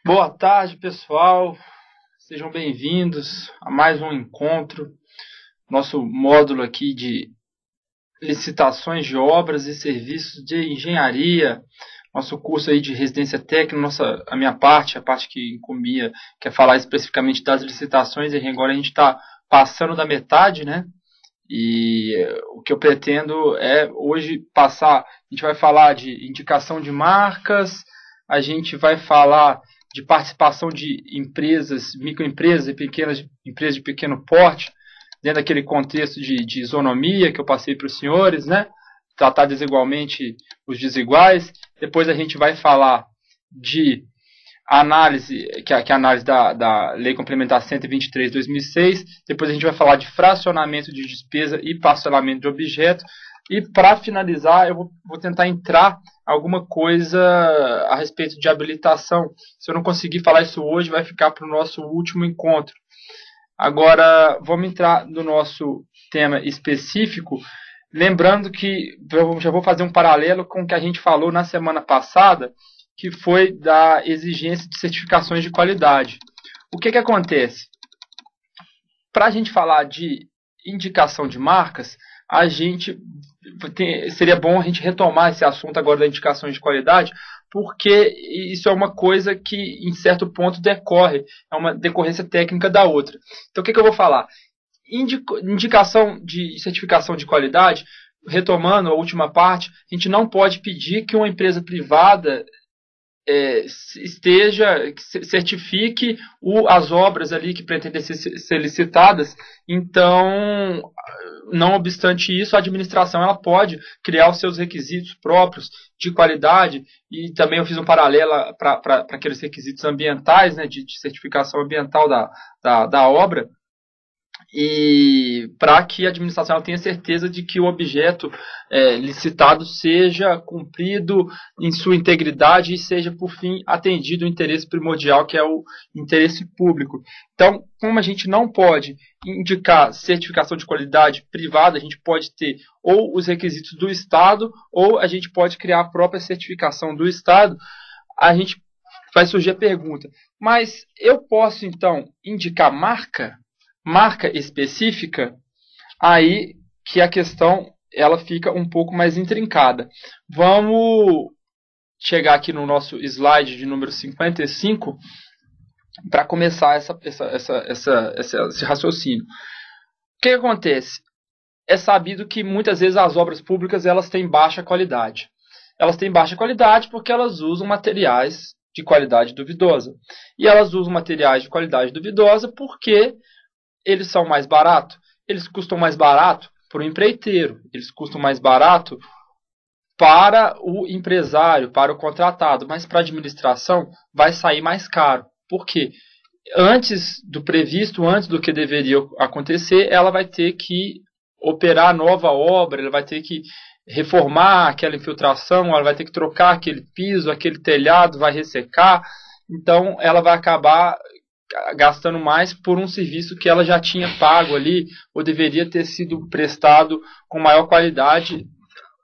Boa tarde, pessoal. Sejam bem-vindos a mais um encontro. Nosso módulo aqui de licitações de obras e serviços de engenharia. Nosso curso aí de residência técnica, a minha parte, a parte que incumbia, que é falar especificamente das licitações, e agora a gente está passando da metade, né? E o que eu pretendo é hoje passar, a gente vai falar de indicação de marcas, a gente vai falar de participação de empresas, microempresas e pequenas empresas de pequeno porte, dentro daquele contexto de isonomia que eu passei para os senhores, né? Tratar desigualmente os desiguais. Depois a gente vai falar de análise, que é a análise da Lei Complementar 123 de 2006. Depois a gente vai falar de fracionamento de despesa e parcelamento de objeto. E para finalizar, eu vou tentar entrar alguma coisa a respeito de habilitação. Se eu não conseguir falar isso hoje, vai ficar para o nosso último encontro. Agora, vamos entrar no nosso tema específico, lembrando que eu já vou fazer um paralelo com o que a gente falou na semana passada, que foi da exigência de certificações de qualidade. O que acontece? Para a gente falar de indicação de marcas, seria bom a gente retomar esse assunto agora da indicação de qualidade, porque isso é uma coisa que, em certo ponto, decorre, é uma decorrência técnica da outra. Então, o que eu vou falar? Indicação de certificação de qualidade, retomando a última parte, a gente não pode pedir que uma empresa privada certifique as obras ali que pretendem ser licitadas. Então, não obstante isso, a administração ela pode criar os seus requisitos próprios de qualidade, e também eu fiz um paralelo para aqueles requisitos ambientais, né, de certificação ambiental da obra, e para que a administração tenha certeza de que o objeto licitado seja cumprido em sua integridade e seja, por fim, atendido o interesse primordial, que é o interesse público. Então, como a gente não pode indicar certificação de qualidade privada, a gente pode ter ou os requisitos do Estado, ou a gente pode criar a própria certificação do Estado. A gente vai surgir a pergunta, mas eu posso, então, indicar marca específica? Aí que a questão ela fica um pouco mais intrincada. Vamos chegar aqui no nosso slide de número 55 para começar esse raciocínio. O que acontece? É sabido que muitas vezes as obras públicas elas têm baixa qualidade. Elas têm baixa qualidade porque elas usam materiais de qualidade duvidosa. E elas usam materiais de qualidade duvidosa porque eles são mais baratos? Eles custam mais barato para o empreiteiro, eles custam mais barato para o empresário, para o contratado, mas para a administração vai sair mais caro. Por quê? Antes do previsto, antes do que deveria acontecer, ela vai ter que operar nova obra, ela vai ter que reformar aquela infiltração, ela vai ter que trocar aquele piso, aquele telhado, vai ressecar, então ela vai acabar gastando mais por um serviço que ela já tinha pago ali, ou deveria ter sido prestado com maior qualidade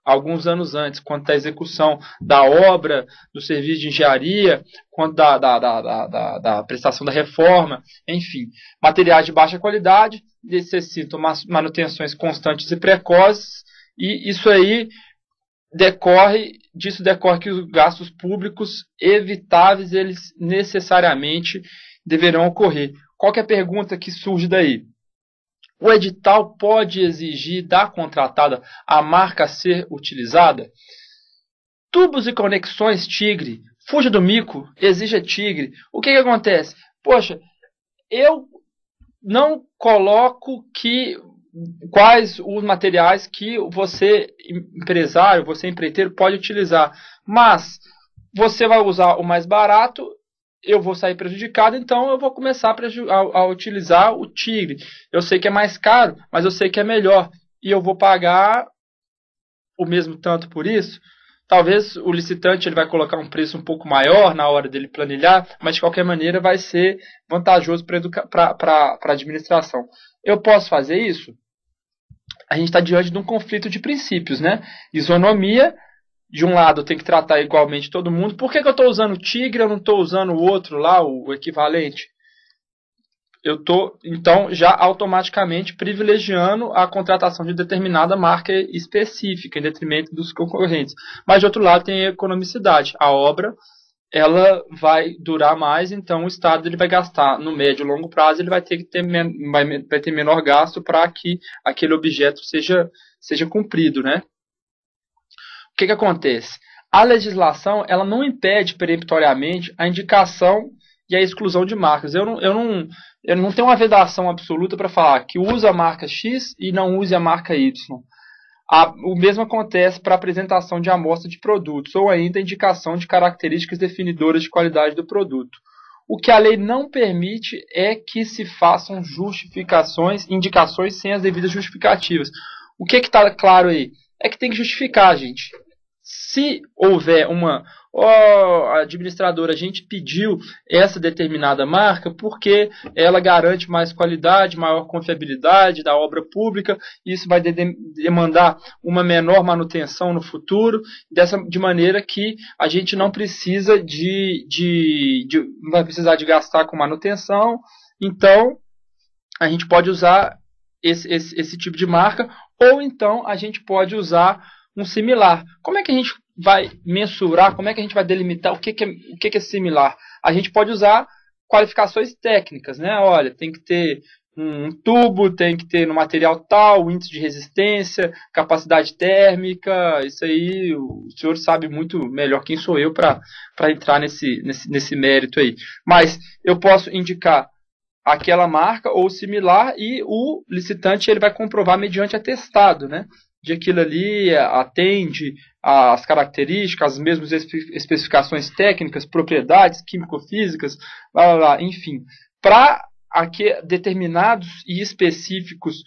alguns anos antes, quanto à execução da obra, do serviço de engenharia, quanto da prestação da reforma, enfim. Materiais de baixa qualidade necessitam manutenções constantes e precoces, e isso aí decorre que os gastos públicos evitáveis, eles necessariamente deverão ocorrer. Qual que é a pergunta que surge daí? O edital pode exigir da contratada a marca a ser utilizada? Tubos e conexões Tigre, fuja do mico, exija Tigre. O que acontece? Poxa, eu não coloco quais os materiais que você, empresário, você empreiteiro, pode utilizar, mas você vai usar o mais barato, eu vou sair prejudicado, então eu vou começar a utilizar o Tigre. Eu sei que é mais caro, mas eu sei que é melhor. E eu vou pagar o mesmo tanto por isso. Talvez o licitante ele vai colocar um preço um pouco maior na hora dele planilhar, mas de qualquer maneira vai ser vantajoso para a administração. Eu posso fazer isso? A gente está diante de um conflito de princípios, né? Isonomia de um lado eu tenho que tratar igualmente todo mundo. Por que eu estou usando o Tigre e eu não estou usando o outro lá, o equivalente? Eu estou, então, já automaticamente privilegiando a contratação de determinada marca específica, em detrimento dos concorrentes. Mas, de outro lado, tem a economicidade. A obra, ela vai durar mais, então o Estado ele vai gastar no médio e longo prazo, ele vai ter que ter, vai ter menor gasto para que aquele objeto seja cumprido, né? O que acontece? A legislação ela não impede peremptoriamente a indicação e a exclusão de marcas. Eu não tenho uma vedação absoluta para falar que usa a marca X e não use a marca Y. O mesmo acontece para a apresentação de amostra de produtos ou ainda a indicação de características definidoras de qualidade do produto. O que a lei não permite é que se façam justificações, indicações sem as devidas justificativas. O que está claro aí? É que tem que justificar, gente. Se houver a administradora, a gente pediu essa determinada marca porque ela garante mais qualidade, maior confiabilidade da obra pública, e isso vai demandar uma menor manutenção no futuro, de maneira que a gente não precisa não vai precisar de gastar com manutenção, então a gente pode usar esse tipo de marca, ou então a gente pode usar um similar. Como é que a gente vai mensurar, como é que a gente vai delimitar o que é similar? A gente pode usar qualificações técnicas, né? Olha, tem que ter um tubo, tem que ter no material tal, índice de resistência, capacidade térmica, isso aí o senhor sabe muito melhor quem sou eu para entrar nesse mérito aí. Mas eu posso indicar aquela marca ou similar e o licitante ele vai comprovar mediante atestado, né? De aquilo ali atende às características, as mesmas especificações técnicas, propriedades químico-físicas, enfim. Para determinados e específicos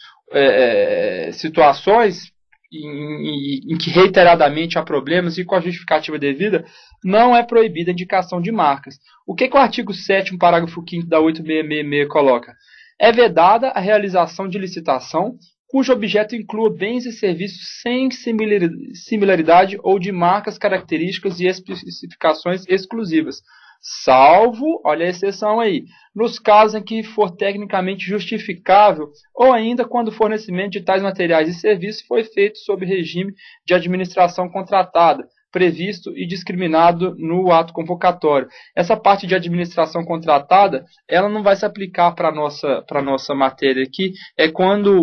situações em que reiteradamente há problemas e com a justificativa devida, não é proibida a indicação de marcas. O que o artigo 7º, parágrafo 5º da 8666 coloca? É vedada a realização de licitação cujo objeto inclua bens e serviços sem similaridade ou de marcas, características e especificações exclusivas, salvo, olha a exceção aí, nos casos em que for tecnicamente justificável ou ainda quando o fornecimento de tais materiais e serviços foi feito sob regime de administração contratada, previsto e discriminado no ato convocatório. Essa parte de administração contratada, ela não vai se aplicar para a nossa matéria aqui, é quando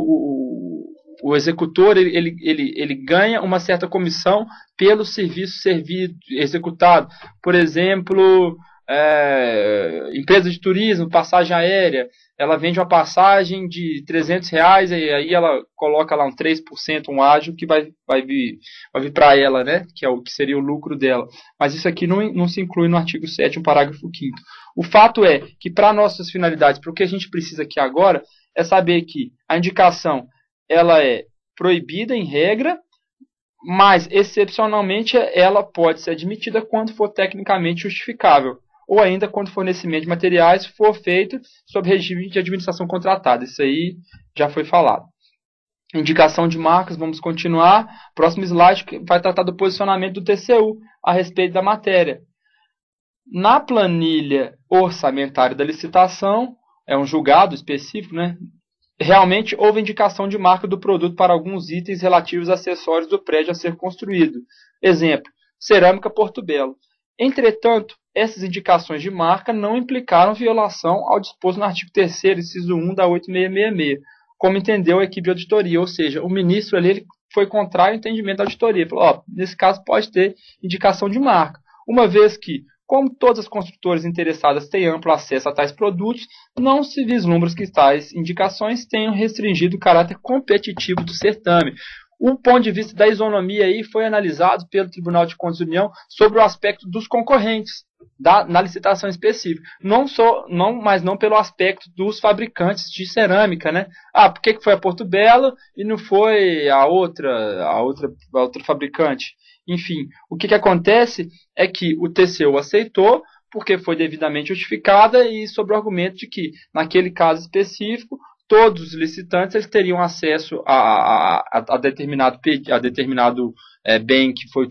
o executor ele ganha uma certa comissão pelo serviço executado. Por exemplo, empresa de turismo, passagem aérea, ela vende uma passagem de R$300 e aí ela coloca lá um 3%, um ágio que vai vir para ela, né? Que seria o lucro dela. Mas isso aqui não se inclui no artigo 7º, parágrafo 5º. O fato é que para nossas finalidades, para o que a gente precisa aqui agora, é saber que a indicação ela é proibida em regra, mas excepcionalmente ela pode ser admitida quando for tecnicamente justificável, ou ainda quando o fornecimento de materiais for feito sob regime de administração contratada. Isso aí já foi falado. Indicação de marcas, vamos continuar. Próximo slide vai tratar do posicionamento do TCU a respeito da matéria. Na planilha orçamentária da licitação, é um julgado específico, né? Realmente houve indicação de marca do produto para alguns itens relativos a acessórios do prédio a ser construído. Exemplo, cerâmica Porto Belo. Entretanto, essas indicações de marca não implicaram violação ao disposto no artigo 3º, inciso 1 da 8666, como entendeu a equipe de auditoria, ou seja, o ministro ali ele foi contrário ao entendimento da auditoria. Falou, nesse caso pode ter indicação de marca, uma vez que, como todas as construtoras interessadas têm amplo acesso a tais produtos, não se vislumbra que tais indicações tenham restringido o caráter competitivo do certame. O ponto de vista da isonomia aí foi analisado pelo Tribunal de Contas da União sobre o aspecto dos concorrentes na licitação específica. Mas não pelo aspecto dos fabricantes de cerâmica, né? Por que foi a Porto Belo e não foi a outra fabricante? Enfim, o que acontece é que o TCU aceitou porque foi devidamente justificada e sob o argumento de que, naquele caso específico, todos os licitantes eles teriam acesso a determinado bem que foi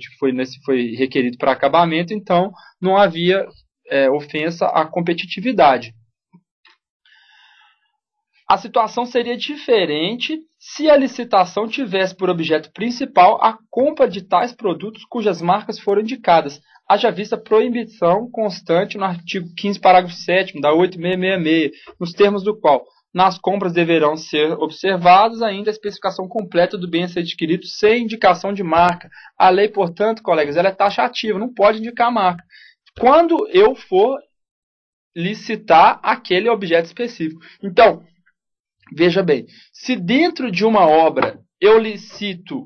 requerido para acabamento, então não havia ofensa à competitividade. A situação seria diferente se a licitação tivesse por objeto principal a compra de tais produtos cujas marcas foram indicadas, haja vista proibição constante no artigo 15, parágrafo 7º da 8666, nos termos do qual nas compras deverão ser observados ainda a especificação completa do bem a ser adquirido sem indicação de marca. A lei, portanto, colegas, ela é taxativa, não pode indicar marca. Quando eu for licitar aquele objeto específico. Então, veja bem, se dentro de uma obra eu licito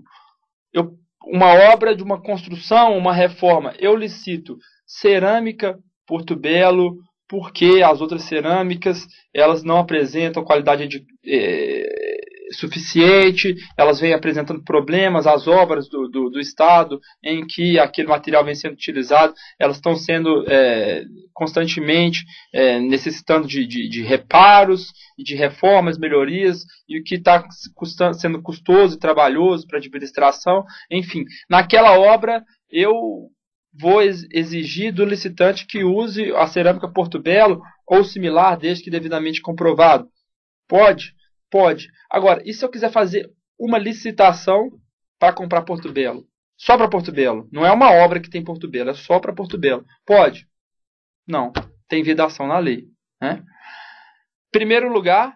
uma obra de uma construção, uma reforma, eu licito cerâmica Porto Belo, porque as outras cerâmicas elas não apresentam qualidade suficiente, elas vêm apresentando problemas, as obras do Estado em que aquele material vem sendo utilizado, elas estão sendo constantemente necessitando de reparos e de reformas, melhorias, e o que está sendo custoso e trabalhoso para a administração, enfim, naquela obra eu vou exigir do licitante que use a cerâmica Porto Belo ou similar, desde que devidamente comprovado. Pode? Pode. Agora, e se eu quiser fazer uma licitação para comprar Porto Belo? Só para Porto Belo. Não é uma obra que tem Porto Belo, é só para Porto Belo. Pode? Não. Tem vedação na lei. Né? Em primeiro lugar,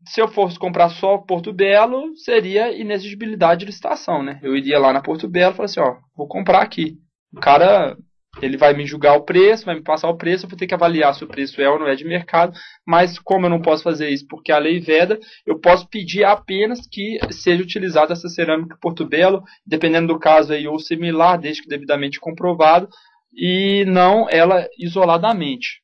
se eu fosse comprar só Porto Belo, seria inexigibilidade de licitação. Né? Eu iria lá na Porto Belo e falaria assim, ó, vou comprar aqui. O cara, ele vai me julgar o preço, vai me passar o preço, eu vou ter que avaliar se o preço é ou não é de mercado, mas como eu não posso fazer isso porque a lei veda, eu posso pedir apenas que seja utilizada essa cerâmica Porto Belo, dependendo do caso aí, ou similar, desde que devidamente comprovado, e não ela isoladamente.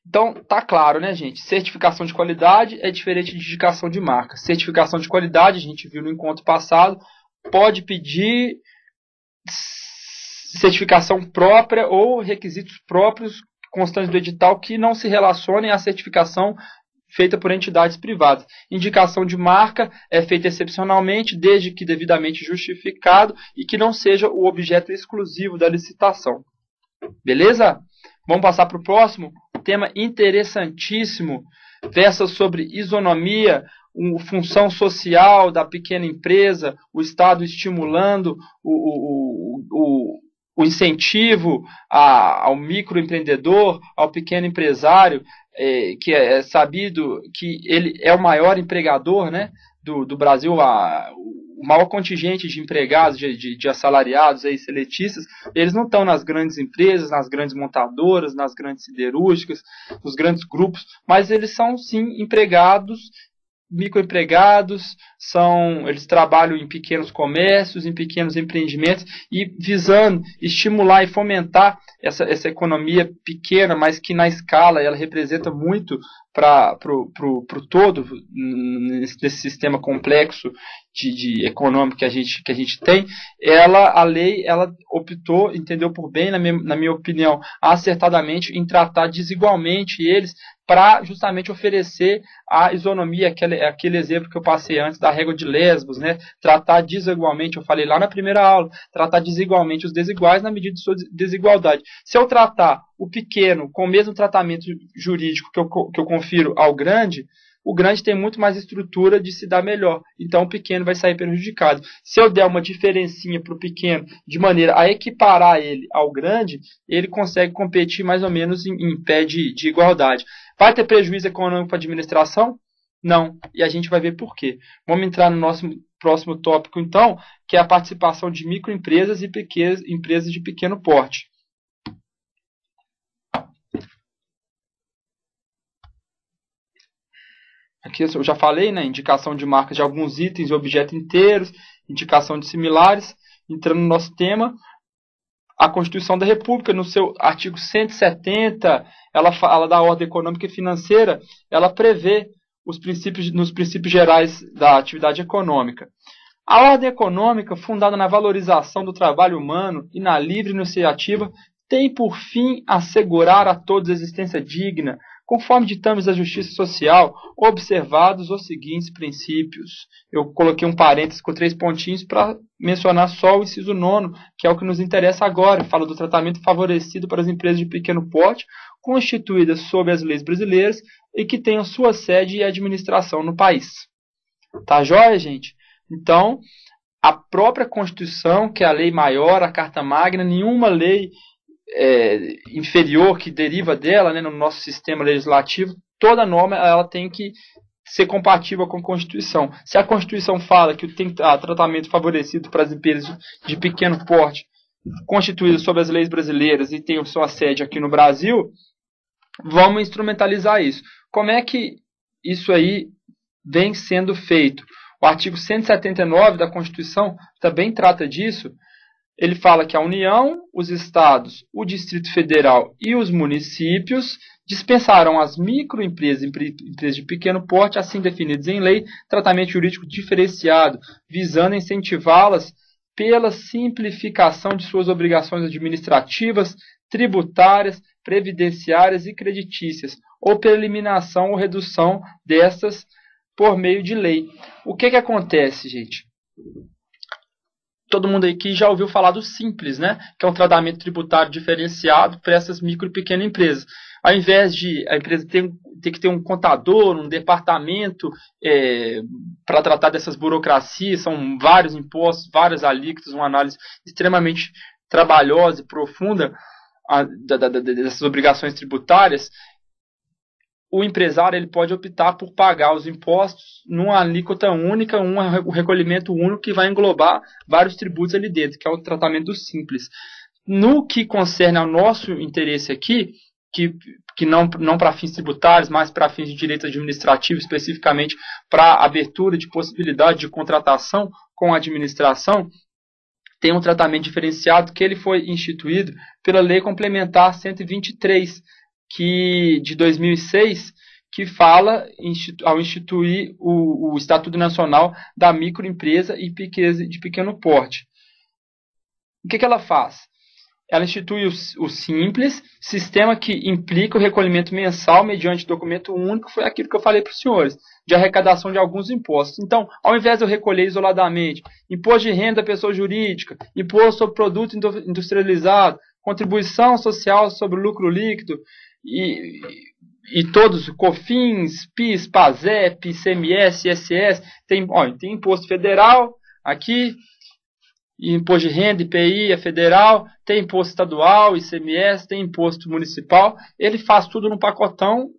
Então, tá claro, né, gente? Certificação de qualidade é diferente de indicação de marca. Certificação de qualidade, a gente viu no encontro passado, pode pedir certificação própria ou requisitos próprios constantes do edital que não se relacionem à certificação feita por entidades privadas. Indicação de marca é feita excepcionalmente, desde que devidamente justificado e que não seja o objeto exclusivo da licitação. Beleza? Vamos passar para o próximo. Tema interessantíssimo. Versa sobre isonomia, função social da pequena empresa, o Estado estimulando o incentivo ao microempreendedor, ao pequeno empresário, que é sabido que ele é o maior empregador, né, do Brasil, o maior contingente de empregados, de assalariados, aí, seletistas, eles não estão nas grandes empresas, nas grandes montadoras, nas grandes siderúrgicas, nos grandes grupos, mas eles são, sim, empregados, microempregados, eles trabalham em pequenos comércios, em pequenos empreendimentos e visando estimular e fomentar essa economia pequena, mas que na escala ela representa muito para o todo, nesse sistema complexo de econômico que a gente tem. A lei ela optou, entendeu por bem, na minha opinião, acertadamente, em tratar desigualmente eles, para justamente oferecer a isonomia, aquele exemplo que eu passei antes da régua de Lesbos, né? Tratar desigualmente, eu falei lá na primeira aula, tratar desigualmente os desiguais na medida de sua desigualdade. Se eu tratar o pequeno com o mesmo tratamento jurídico que eu confiro ao grande, o grande tem muito mais estrutura de se dar melhor, então o pequeno vai sair prejudicado. Se eu der uma diferencinha para o pequeno, de maneira a equiparar ele ao grande, ele consegue competir mais ou menos em pé de igualdade. Vai ter prejuízo econômico para a administração? Não, e a gente vai ver por quê. Vamos entrar no nosso próximo tópico, então, que é a participação de microempresas e empresas de pequeno porte. Aqui eu já falei, né, indicação de marcas de alguns itens e objetos inteiros, indicação de similares. Entrando no nosso tema, a Constituição da República, no seu artigo 170, ela fala da ordem econômica e financeira, ela prevê nos princípios gerais da atividade econômica. A ordem econômica, fundada na valorização do trabalho humano e na livre iniciativa, tem por fim assegurar a todos a existência digna, conforme ditames da Justiça Social, observados os seguintes princípios. Eu coloquei um parênteses com 3 pontinhos para mencionar só o inciso 9º, que é o que nos interessa agora. Fala do tratamento favorecido para as empresas de pequeno porte, constituídas sob as leis brasileiras e que tenham sua sede e administração no país. Tá joia, gente? Então, a própria Constituição, que é a lei maior, a Carta Magna, nenhuma lei inferior que deriva dela, né, no nosso sistema legislativo, toda norma ela tem que ser compatível com a Constituição. Se a Constituição fala que tem tratamento favorecido para as empresas de pequeno porte, constituídas sob as leis brasileiras e tem sua sede aqui no Brasil, vamos instrumentalizar isso. Como é que isso aí vem sendo feito? O artigo 179 da Constituição também trata disso. Ele fala que a União, os Estados, o Distrito Federal e os municípios dispensarão às microempresas e empresas de pequeno porte, assim definidas em lei, tratamento jurídico diferenciado, visando incentivá-las pela simplificação de suas obrigações administrativas, tributárias, previdenciárias e creditícias, ou pela eliminação ou redução destas por meio de lei. O que acontece, gente? Todo mundo aqui já ouviu falar do Simples, né? Que é um tratamento tributário diferenciado para essas micro e pequenas empresas. Ao invés de a empresa ter que ter um contador, um departamento para tratar dessas burocracias, são vários impostos, várias alíquotas, uma análise extremamente trabalhosa e profunda dessas obrigações tributárias, o empresário ele pode optar por pagar os impostos numa alíquota única, um recolhimento único que vai englobar vários tributos ali dentro, que é o tratamento simples. No que concerne ao nosso interesse aqui, que não para fins tributários, mas para fins de direito administrativo, especificamente para abertura de possibilidade de contratação com a administração, tem um tratamento diferenciado que ele foi instituído pela Lei Complementar 123, de 2006, que fala, ao instituir o Estatuto Nacional da Microempresa e de Pequeno Porte. O que ela faz? Ela institui o Simples, sistema que implica o recolhimento mensal mediante documento único, foi aquilo que eu falei para os senhores, de arrecadação de alguns impostos. Então, ao invés de eu recolher isoladamente imposto de renda da pessoa jurídica, imposto sobre produto industrializado, contribuição social sobre o lucro líquido, e todos, COFINS, PIS, PASEP, ICMS, ISS, tem imposto federal aqui, imposto de renda, IPI é federal, tem imposto estadual, ICMS, tem imposto municipal, ele faz tudo no pacotão,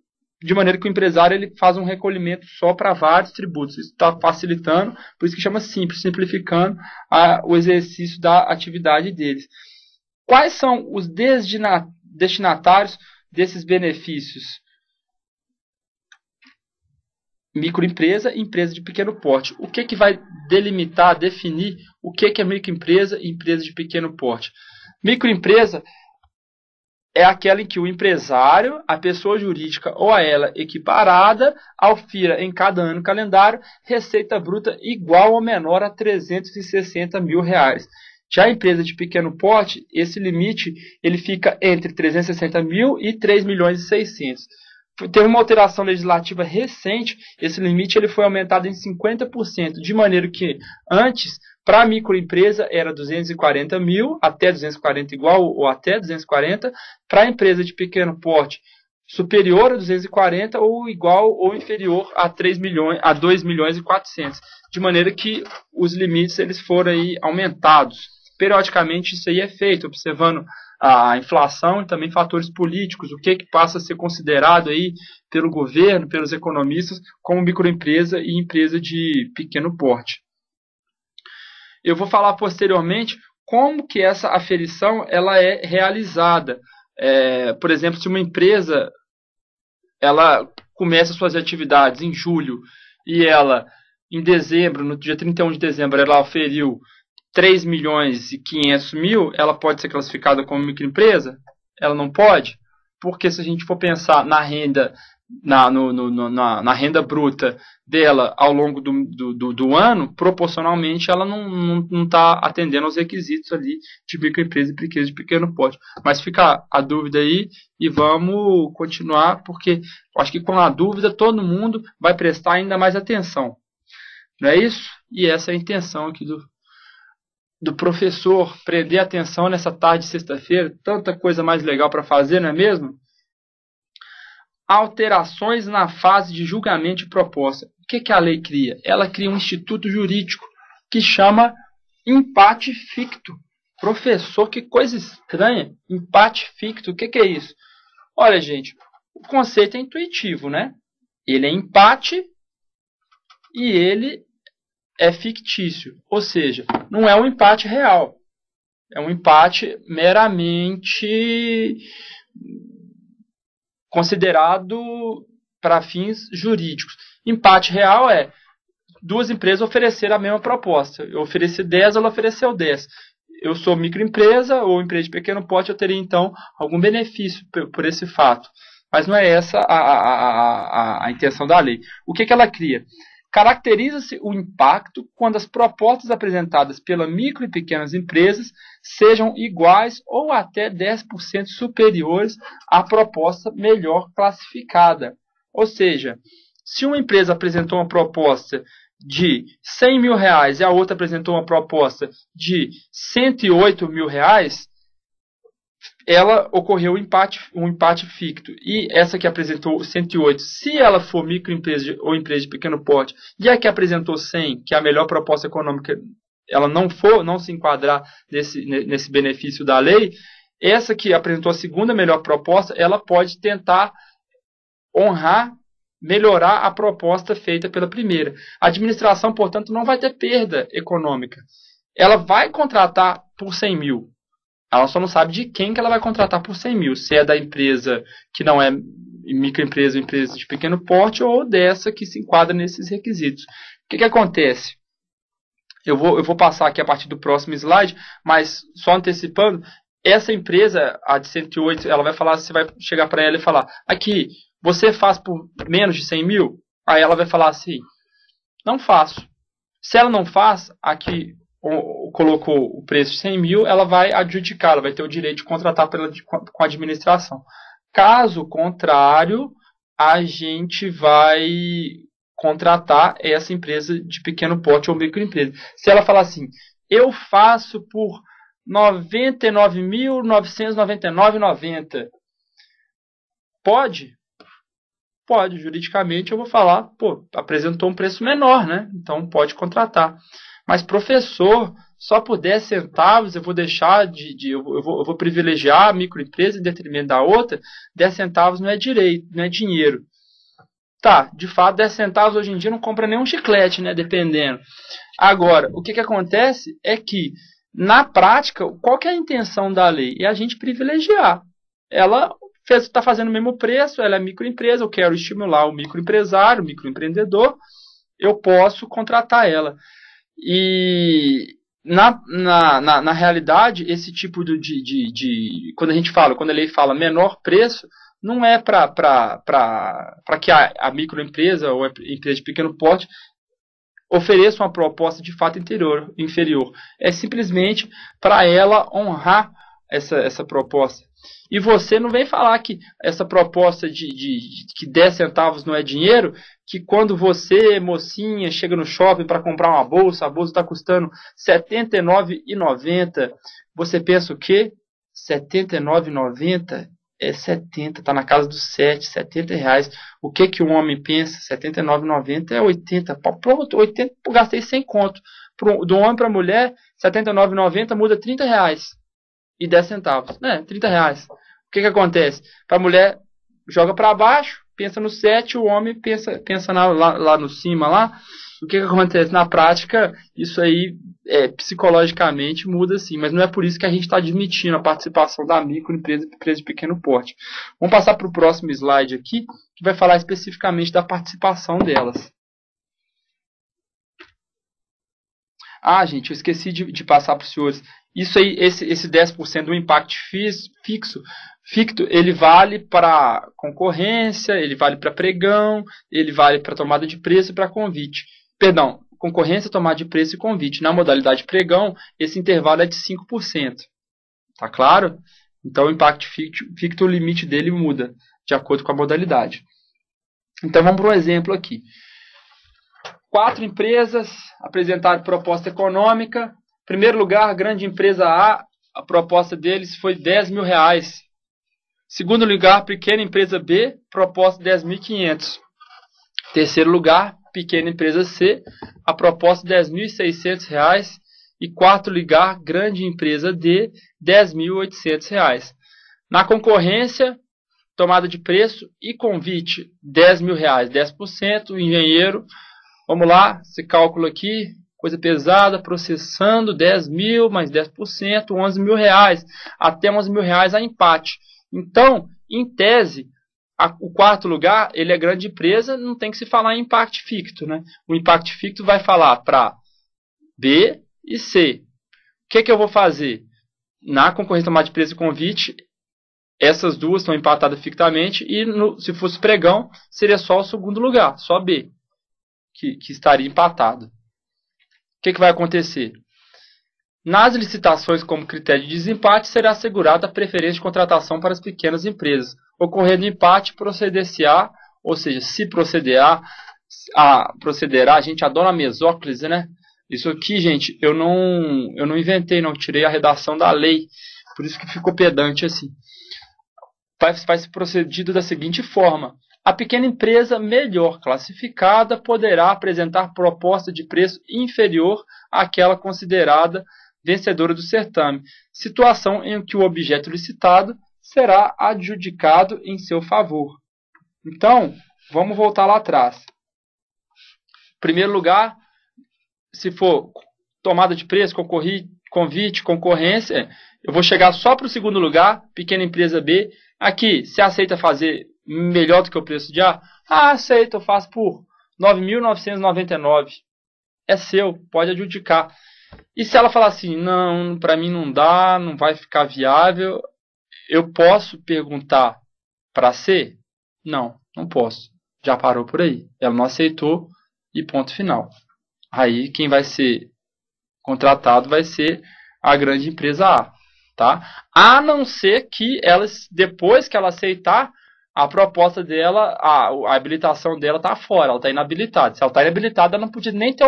de maneira que o empresário ele faz um recolhimento só para vários tributos. Isso está facilitando, por isso que chama simples, simplificando o exercício da atividade deles. Quais são os destinatários desses benefícios? Microempresa e empresa de pequeno porte. O que vai delimitar, definir o que é microempresa e empresa de pequeno porte? Microempresa é aquela em que o empresário, a pessoa jurídica ou a ela equiparada, aufira em cada ano calendário receita bruta igual ou menor a R$360 mil. Já a empresa de pequeno porte, esse limite ele fica entre 360 mil e 3.600.000. Teve uma alteração legislativa recente, esse limite ele foi aumentado em 50%, de maneira que antes, para a microempresa, era 240 mil, até 240 igual ou até 240, para a empresa de pequeno porte, superior a 240 ou igual ou inferior a 2.400.000, de maneira que os limites eles foram aí aumentados. Periodicamente isso aí é feito, observando a inflação e também fatores políticos, o que passa a ser considerado aí pelo governo, pelos economistas, como microempresa e empresa de pequeno porte. Eu vou falar posteriormente como que essa aferição ela é realizada. Por exemplo, se uma empresa ela começa suas atividades em julho e ela, em dezembro, no dia 31 de dezembro, ela oferiu 3.500.000, ela pode ser classificada como microempresa? Ela não pode, porque se a gente for pensar na renda na renda bruta dela ao longo do ano, proporcionalmente ela não está atendendo aos requisitos ali de microempresa e empresa de pequeno porte. Mas fica a dúvida aí e vamos continuar, porque eu acho que com a dúvida todo mundo vai prestar ainda mais atenção. Não é isso? E essa é a intenção aqui do professor, prender atenção nessa tarde de sexta-feira, tanta coisa mais legal para fazer, não é mesmo? Alterações na fase de julgamento de proposta. O que a lei cria? Ela cria um instituto jurídico que chama empate ficto. Professor, que coisa estranha, empate ficto, o que é isso? Olha, gente, o conceito é intuitivo, né? Ele é empate e ele é fictício, ou seja, não é um empate real, é um empate meramente considerado para fins jurídicos. Empate real é duas empresas ofereceram a mesma proposta. Eu ofereci 10, ela ofereceu 10. Eu sou microempresa ou empresa de pequeno porte, eu teria então algum benefício por esse fato. Mas não é essa a intenção da lei. O que ela cria? Caracteriza-se o impacto quando as propostas apresentadas pela micro e pequenas empresas sejam iguais ou até 10% superiores à proposta melhor classificada. Ou seja, se uma empresa apresentou uma proposta de 100 mil reais e a outra apresentou uma proposta de 108 mil reais, ela ocorreu um empate ficto. E essa que apresentou 108, se ela for microempresa ou empresa de pequeno porte, e a que apresentou 100, que é a melhor proposta econômica, ela não se enquadrar nesse benefício da lei, essa que apresentou a segunda melhor proposta, ela pode tentar honrar, melhorar a proposta feita pela primeira. A administração, portanto, não vai ter perda econômica. Ela vai contratar por 100 mil. Ela só não sabe de quem que ela vai contratar por 100 mil. Se é da empresa que não é microempresa ou empresa de pequeno porte, ou dessa que se enquadra nesses requisitos. O que acontece? Eu vou passar aqui a partir do próximo slide, mas só antecipando, essa empresa, a de 108, ela vai falar, você vai chegar para ela e falar, aqui, você faz por menos de 100 mil? Aí ela vai falar assim, não faço. Se ela não faz, aqui colocou o preço de 100 mil, ela vai adjudicar, ela vai ter o direito de contratar com a administração. Caso contrário, a gente vai contratar essa empresa de pequeno porte ou microempresa. Se ela falar assim, eu faço por R$ 99.999,90, pode? Pode, juridicamente eu vou falar, pô, apresentou um preço menor, né? Então pode contratar. Mas, professor, só por 10 centavos eu vou deixar eu vou privilegiar a microempresa em detrimento da outra. 10 centavos não é direito, não é dinheiro. Tá, de fato, 10 centavos hoje em dia não compra nem um chiclete, né? Dependendo. Agora, o que acontece é que, na prática, qual que é a intenção da lei? É a gente privilegiar. Ela está fazendo o mesmo preço, ela é microempresa, eu quero estimular o microempresário, o microempreendedor, eu posso contratar ela. E na realidade, esse tipo quando a lei fala menor preço, não é para que a microempresa ou a empresa de pequeno porte ofereça uma proposta de fato inferior. É simplesmente para ela honrar essa proposta. E você não vem falar que essa proposta que 10 centavos não é dinheiro, que quando você, mocinha, chega no shopping para comprar uma bolsa, a bolsa está custando R$ 79,90, você pensa o quê? R$ 79,90 é 70, está na casa dos 70 reais. O que um homem pensa? R$ 79,90 é 80. Pronto, 80, eu gastei 100 conto. Do homem para a mulher, R$ 79,90 muda 30 reais. E 10 centavos, né? 30 reais. O que acontece? Para a mulher, joga para baixo, pensa no 7, o homem pensa lá no cima, lá. O que acontece? Na prática, isso aí, psicologicamente, muda sim, mas não é por isso que a gente está admitindo a participação da microempresa e empresa de pequeno porte. Vamos passar para o próximo slide aqui, que vai falar especificamente da participação delas. Ah, gente, eu esqueci de passar para os senhores. Isso aí, esse 10% do impact ficto, ele vale para concorrência, ele vale para pregão, ele vale para tomada de preço e para convite. Perdão, concorrência, tomada de preço e convite. Na modalidade pregão, esse intervalo é de 5%. Tá claro? Então, o impact ficto, o limite dele muda de acordo com a modalidade. Então, vamos para um exemplo aqui. 4 empresas apresentaram proposta econômica. Em primeiro lugar, grande empresa A, a proposta deles foi R$10.000. Segundo lugar, pequena empresa B, proposta R$10.500. Terceiro lugar, pequena empresa C, a proposta R$10.600. E quarto lugar, grande empresa D, R$10.800. Na concorrência, tomada de preço e convite, R$10.000, 10%, o engenheiro, vamos lá, esse cálculo aqui, coisa pesada, processando, 10.000 mais 10%, R$11.000, até R$11.000 a empate. Então, em tese, o quarto lugar, ele é grande empresa, não tem que se falar em impact ficto, né? O impact ficto vai falar para B e C. O que eu vou fazer? Na concorrência tomada de preço e convite, essas duas estão empatadas fictamente, e se fosse pregão, seria só o segundo lugar, só B, que estaria empatado. O que vai acontecer? Nas licitações como critério de desempate, será assegurada a preferência de contratação para as pequenas empresas. Ocorrendo empate, proceder-se-á, ou seja, se procederá, a gente adora a mesóclise, né? Isso aqui, gente, eu não inventei, não. Tirei a redação da lei. Por isso que ficou pedante assim. Vai ser procedido da seguinte forma. A pequena empresa melhor classificada poderá apresentar proposta de preço inferior àquela considerada vencedora do certame, situação em que o objeto licitado será adjudicado em seu favor. Então, vamos voltar lá atrás. Em primeiro lugar, se for tomada de preço, convite, concorrência, eu vou chegar só para o segundo lugar, pequena empresa B. Aqui, se aceita fazer melhor do que o preço de A? Aceito, eu faço por R$ 9.999. É seu, pode adjudicar. E se ela falar assim, não, para mim não dá, não vai ficar viável, eu posso perguntar para C? Não, não posso. Já parou por aí. Ela não aceitou e ponto final. Aí quem vai ser contratado vai ser a grande empresa A. Tá? A não ser que depois que ela aceitar, a proposta dela, a habilitação dela está fora, ela está inabilitada. Se ela está inabilitada, ela não podia nem ter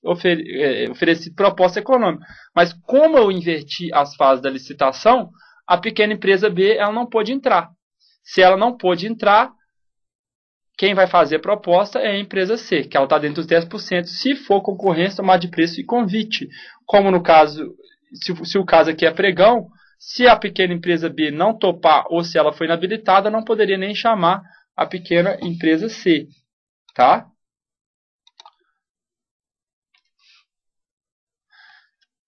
oferecido proposta econômica. Mas como eu inverti as fases da licitação, a pequena empresa B ela não pôde entrar. Se ela não pôde entrar, quem vai fazer a proposta é a empresa C, que ela está dentro dos 10%, se for concorrência, tomada de preço e convite. Como no caso, se o caso aqui é pregão, se a pequena empresa B não topar ou se ela foi inabilitada, não poderia nem chamar a pequena empresa C. Tá?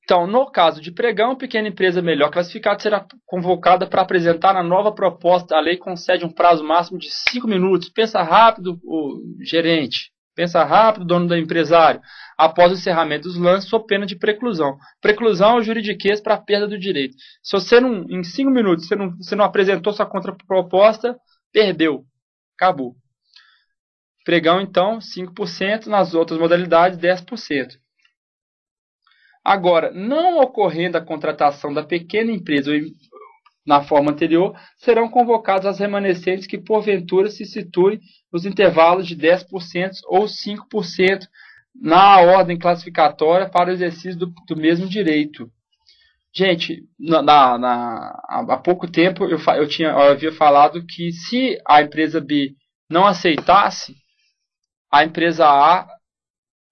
Então, no caso de pregão, a pequena empresa melhor classificada será convocada para apresentar a nova proposta. A lei concede um prazo máximo de 5 minutos. Pensa rápido, o gerente. Pensa rápido, dono do empresário. Após o encerramento dos lances, sob pena de preclusão. Preclusão é o juridiquês para a perda do direito. Se você em 5 minutos você não apresentou sua contraproposta, perdeu. Acabou. Pregão, então, 5%. Nas outras modalidades, 10%. Agora, não ocorrendo a contratação da pequena empresa na forma anterior, serão convocadas as remanescentes que, porventura, se situem nos intervalos de 10% ou 5% na ordem classificatória para o exercício do mesmo direito. Gente, há pouco tempo eu havia falado que se a empresa B não aceitasse, a empresa A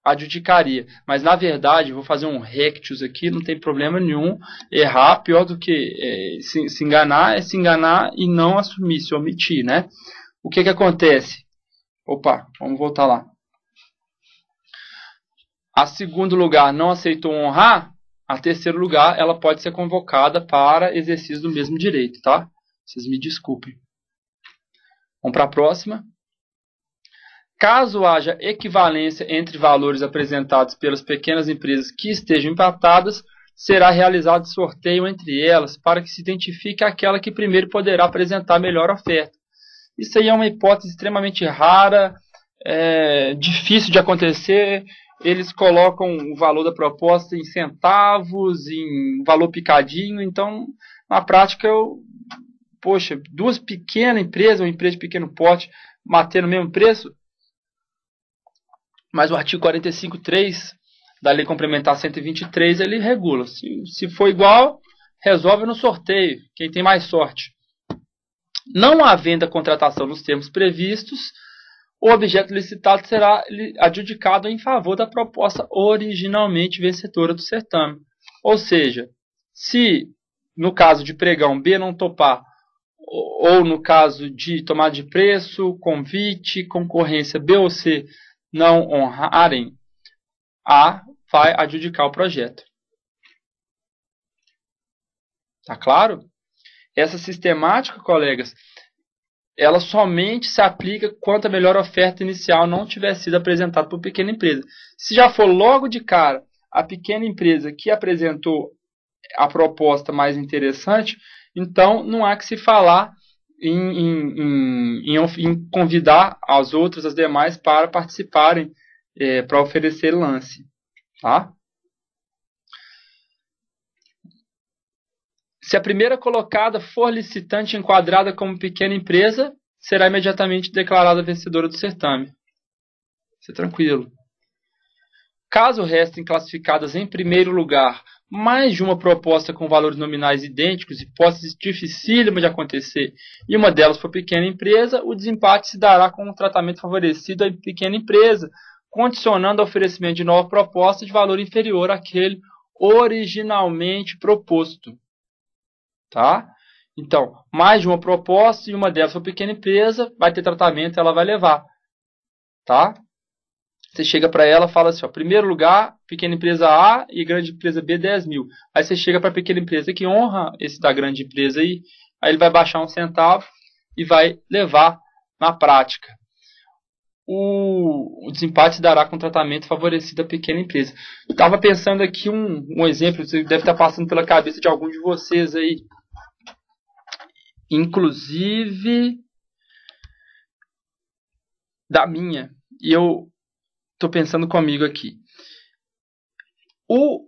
adjudicaria. Mas, na verdade, vou fazer um rectus aqui, não tem problema nenhum. Errar, pior do que se enganar, é se enganar e não assumir, se omitir, né? O que acontece? Opa, vamos voltar lá. A segundo lugar não aceitou honrar, a terceiro lugar ela pode ser convocada para exercício do mesmo direito, tá? Vocês me desculpem. Vamos para a próxima. Caso haja equivalência entre valores apresentados pelas pequenas empresas que estejam empatadas, será realizado sorteio entre elas para que se identifique aquela que primeiro poderá apresentar a melhor oferta. Isso aí é uma hipótese extremamente rara, difícil de acontecer. Eles colocam o valor da proposta em centavos, em valor picadinho. Então, na prática, duas pequenas empresas, uma empresa de pequeno porte, mantendo o mesmo preço, mas o artigo 45.3 da Lei Complementar 123, ele regula. Se for igual, resolve no sorteio, quem tem mais sorte. Não havendo a contratação nos termos previstos, o objeto licitado será adjudicado em favor da proposta originalmente vencedora do certame. Ou seja, se no caso de pregão B não topar, ou no caso de tomada de preço, convite, concorrência B ou C não honrarem, A vai adjudicar o projeto. Tá claro? Essa sistemática, colegas, ela somente se aplica quando a melhor oferta inicial não tiver sido apresentada por pequena empresa. Se já for logo de cara a pequena empresa que apresentou a proposta mais interessante, então não há que se falar em convidar as outras, as demais, para participarem, para oferecer lance. Tá? Se a primeira colocada for licitante enquadrada como pequena empresa, será imediatamente declarada vencedora do certame. Isso é tranquilo. Caso restem classificadas em primeiro lugar mais de uma proposta com valores nominais idênticos, hipótese dificílima de acontecer, e uma delas for pequena empresa, o desempate se dará com um tratamento favorecido à pequena empresa, condicionando o oferecimento de nova proposta de valor inferior àquele originalmente proposto. Tá? Então, mais de uma proposta e uma delas for pequena empresa, vai ter tratamento, ela vai levar. Tá? Você chega para ela e fala assim, primeiro lugar, pequena empresa A e grande empresa B, 10 mil. Aí você chega para a pequena empresa que honra esse da grande empresa aí ele vai baixar um centavo e vai levar na prática. O desempate se dará com tratamento favorecido à pequena empresa. Eu estava pensando aqui um exemplo, que deve estar passando pela cabeça de algum de vocês aí. Inclusive da minha. E eu estou pensando comigo aqui. O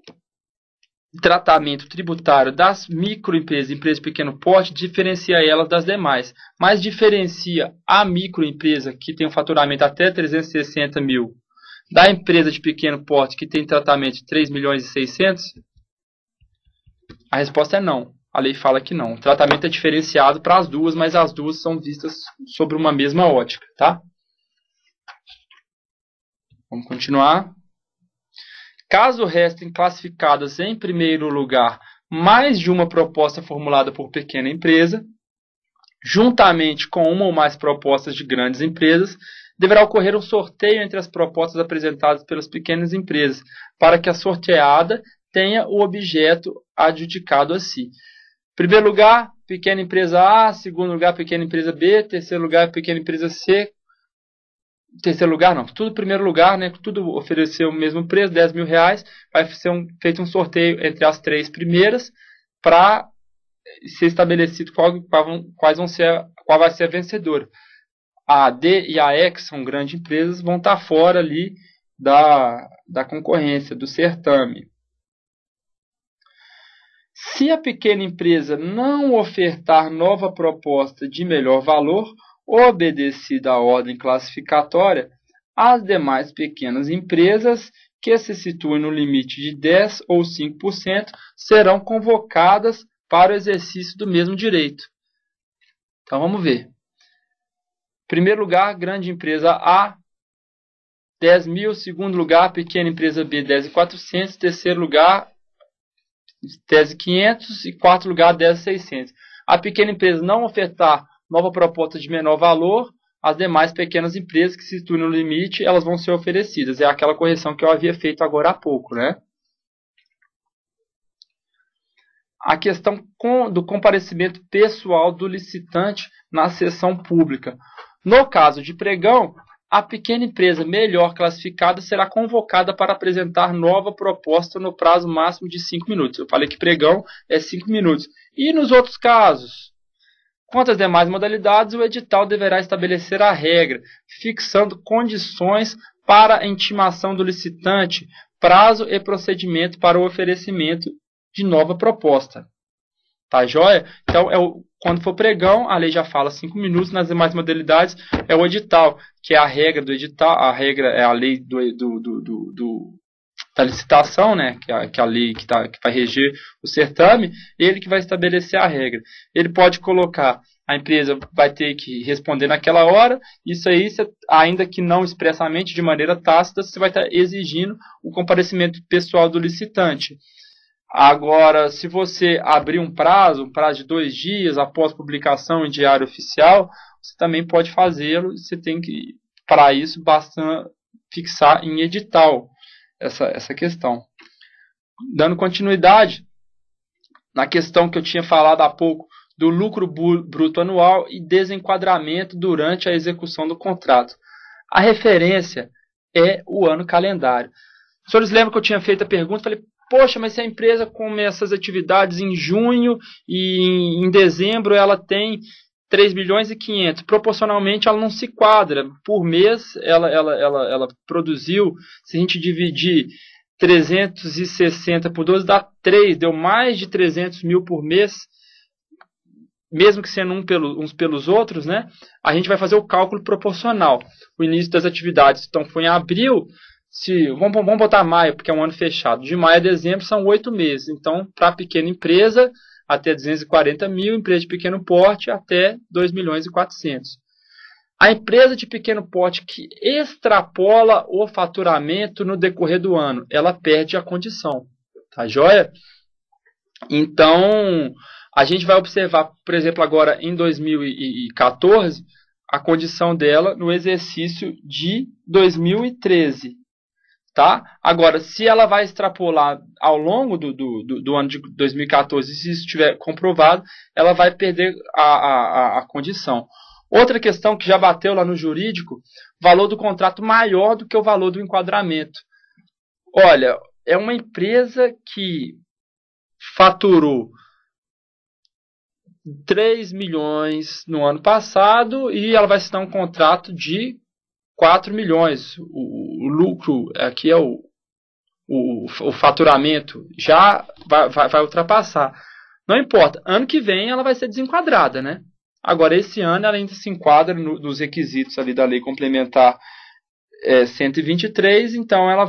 tratamento tributário das microempresas e empresas de pequeno porte diferencia elas das demais, mas diferencia a microempresa que tem um faturamento até 360 mil da empresa de pequeno porte que tem tratamento de 3 milhões e 600? A resposta é não. A lei fala que não. O tratamento é diferenciado para as duas, mas as duas são vistas sobre uma mesma ótica, tá? Vamos continuar. Caso restem classificadas em primeiro lugar mais de uma proposta formulada por pequena empresa, juntamente com uma ou mais propostas de grandes empresas, deverá ocorrer um sorteio entre as propostas apresentadas pelas pequenas empresas, para que a sorteada tenha o objeto adjudicado a si. Primeiro lugar, pequena empresa A. Segundo lugar, pequena empresa B. Terceiro lugar, pequena empresa C. Terceiro lugar, não. Tudo primeiro lugar, né? Tudo ofereceu o mesmo preço, 10 mil reais. Vai ser feito um sorteio entre as três primeiras para ser estabelecido qual vai ser a vencedora. A D e a E, que são grandes empresas, vão estar fora ali da concorrência, do certame. Se a pequena empresa não ofertar nova proposta de melhor valor, obedecida à ordem classificatória, as demais pequenas empresas que se situem no limite de 10% ou 5% serão convocadas para o exercício do mesmo direito. Então vamos ver. Primeiro lugar, grande empresa A, 10 mil. Segundo lugar, pequena empresa B, 10.400. Terceiro lugar, 10.500 e quarto lugar 10.600. A pequena empresa não ofertar nova proposta de menor valor, as demais pequenas empresas que se situem no limite, elas vão ser oferecidas. É aquela correção que eu havia feito agora há pouco, né? A questão do comparecimento pessoal do licitante na sessão pública. No caso de pregão, a pequena empresa melhor classificada será convocada para apresentar nova proposta no prazo máximo de 5 minutos. Eu falei que pregão é 5 minutos. E nos outros casos? Quanto às demais modalidades, o edital deverá estabelecer a regra, fixando condições para a intimação do licitante, prazo e procedimento para o oferecimento de nova proposta. Tá joia? Então, quando for pregão, a lei já fala 5 minutos. Nas demais modalidades, é o edital, que é a regra do edital. A regra é a lei da licitação, né? Que é a lei que vai reger o certame. Ele que vai estabelecer a regra. Ele pode colocar, a empresa vai ter que responder naquela hora. Isso aí, ainda que não expressamente, de maneira tácita, você vai estar exigindo o comparecimento pessoal do licitante. Agora, se você abrir um prazo de 2 dias após publicação em diário oficial, você também pode fazê-lo. Você tem que, para isso, basta fixar em edital essa questão. Dando continuidade na questão que eu tinha falado há pouco do lucro bruto anual e desenquadramento durante a execução do contrato. A referência é o ano calendário. Os senhores lembram que eu tinha feito a pergunta? Falei, poxa, mas se a empresa começa as atividades em junho e em dezembro ela tem 3 milhões e 500, proporcionalmente ela não se quadra. Por mês ela produziu, se a gente dividir 360 por 12 dá 3, deu mais de 300 mil por mês, mesmo que sendo uns pelos outros, né? A gente vai fazer o cálculo proporcional. O início das atividades então foi em abril. Vamos botar maio, porque é um ano fechado. De maio a dezembro são 8 meses. Então, para a pequena empresa, até 240 mil. Empresa de pequeno porte, até 2 milhões e 400. A empresa de pequeno porte que extrapola o faturamento no decorrer do ano, ela perde a condição. Tá joia? Então, a gente vai observar, por exemplo, agora em 2014, a condição dela no exercício de 2013. Tá? Agora, se ela vai extrapolar ao longo do ano de 2014, se isso estiver comprovado, ela vai perder a condição. Outra questão que já bateu lá no jurídico, valor do contrato maior do que o valor do enquadramento. Olha, é uma empresa que faturou 3 milhões no ano passado e ela vai assinar um contrato de 4 milhões. O lucro, aqui é o faturamento, já vai ultrapassar. Não importa, ano que vem ela vai ser desenquadrada, né? Agora, esse ano ela ainda se enquadra nos requisitos ali da lei complementar 123, então ela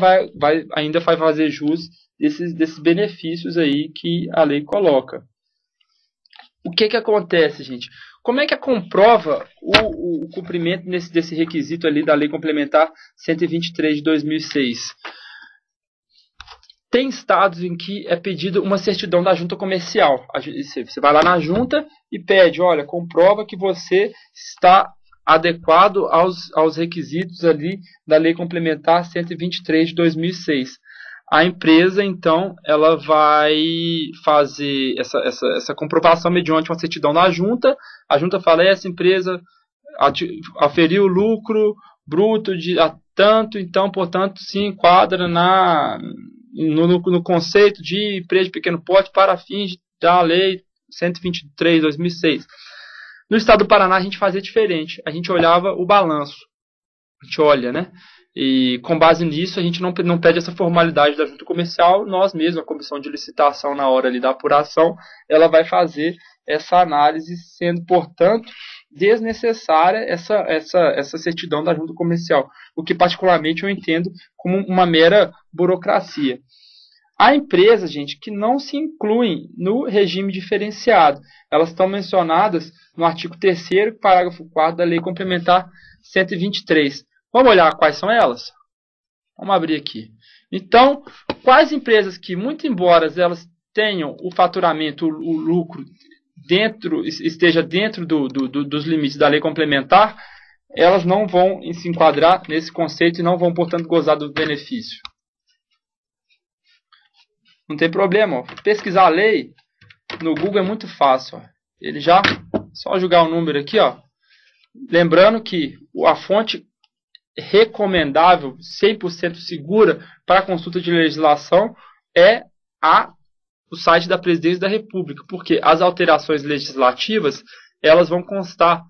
ainda vai fazer jus desses benefícios aí que a lei coloca. O que acontece, gente? Como é que comprova o cumprimento desse requisito ali da Lei Complementar 123 de 2006? Tem estados em que é pedido uma certidão da junta comercial. Você vai lá na junta e pede, olha, comprova que você está adequado aos requisitos ali da Lei Complementar 123 de 2006. A empresa, então, ela vai fazer essa comprovação mediante uma certidão da junta. A junta fala, essa empresa aferiu o lucro bruto de tanto, então, portanto, se enquadra no conceito de empresa de pequeno porte para fins da Lei 123 de 2006. No estado do Paraná, a gente fazia diferente. A gente olhava o balanço. A gente olha, né? E com base nisso, a gente não pede essa formalidade da junta comercial, nós mesmos, a comissão de licitação, na hora ali da apuração, ela vai fazer essa análise, sendo, portanto, desnecessária essa certidão da junta comercial, o que particularmente eu entendo como uma mera burocracia. Há empresas, gente, que não se incluem no regime diferenciado, elas estão mencionadas no artigo 3º, parágrafo 4º da Lei Complementar 123. Vamos olhar quais são elas? Vamos abrir aqui. Então, quais empresas que, muito embora elas tenham o faturamento, o lucro, esteja dentro dos limites da lei complementar, elas não vão se enquadrar nesse conceito e não vão, portanto, gozar do benefício. Não tem problema. Ó. Pesquisar a lei no Google é muito fácil. Ó. Ele já, só jogar o número aqui, ó. Lembrando que a fonte recomendável, 100% segura para a consulta de legislação é o site da Presidência da República, porque as alterações legislativas elas vão constar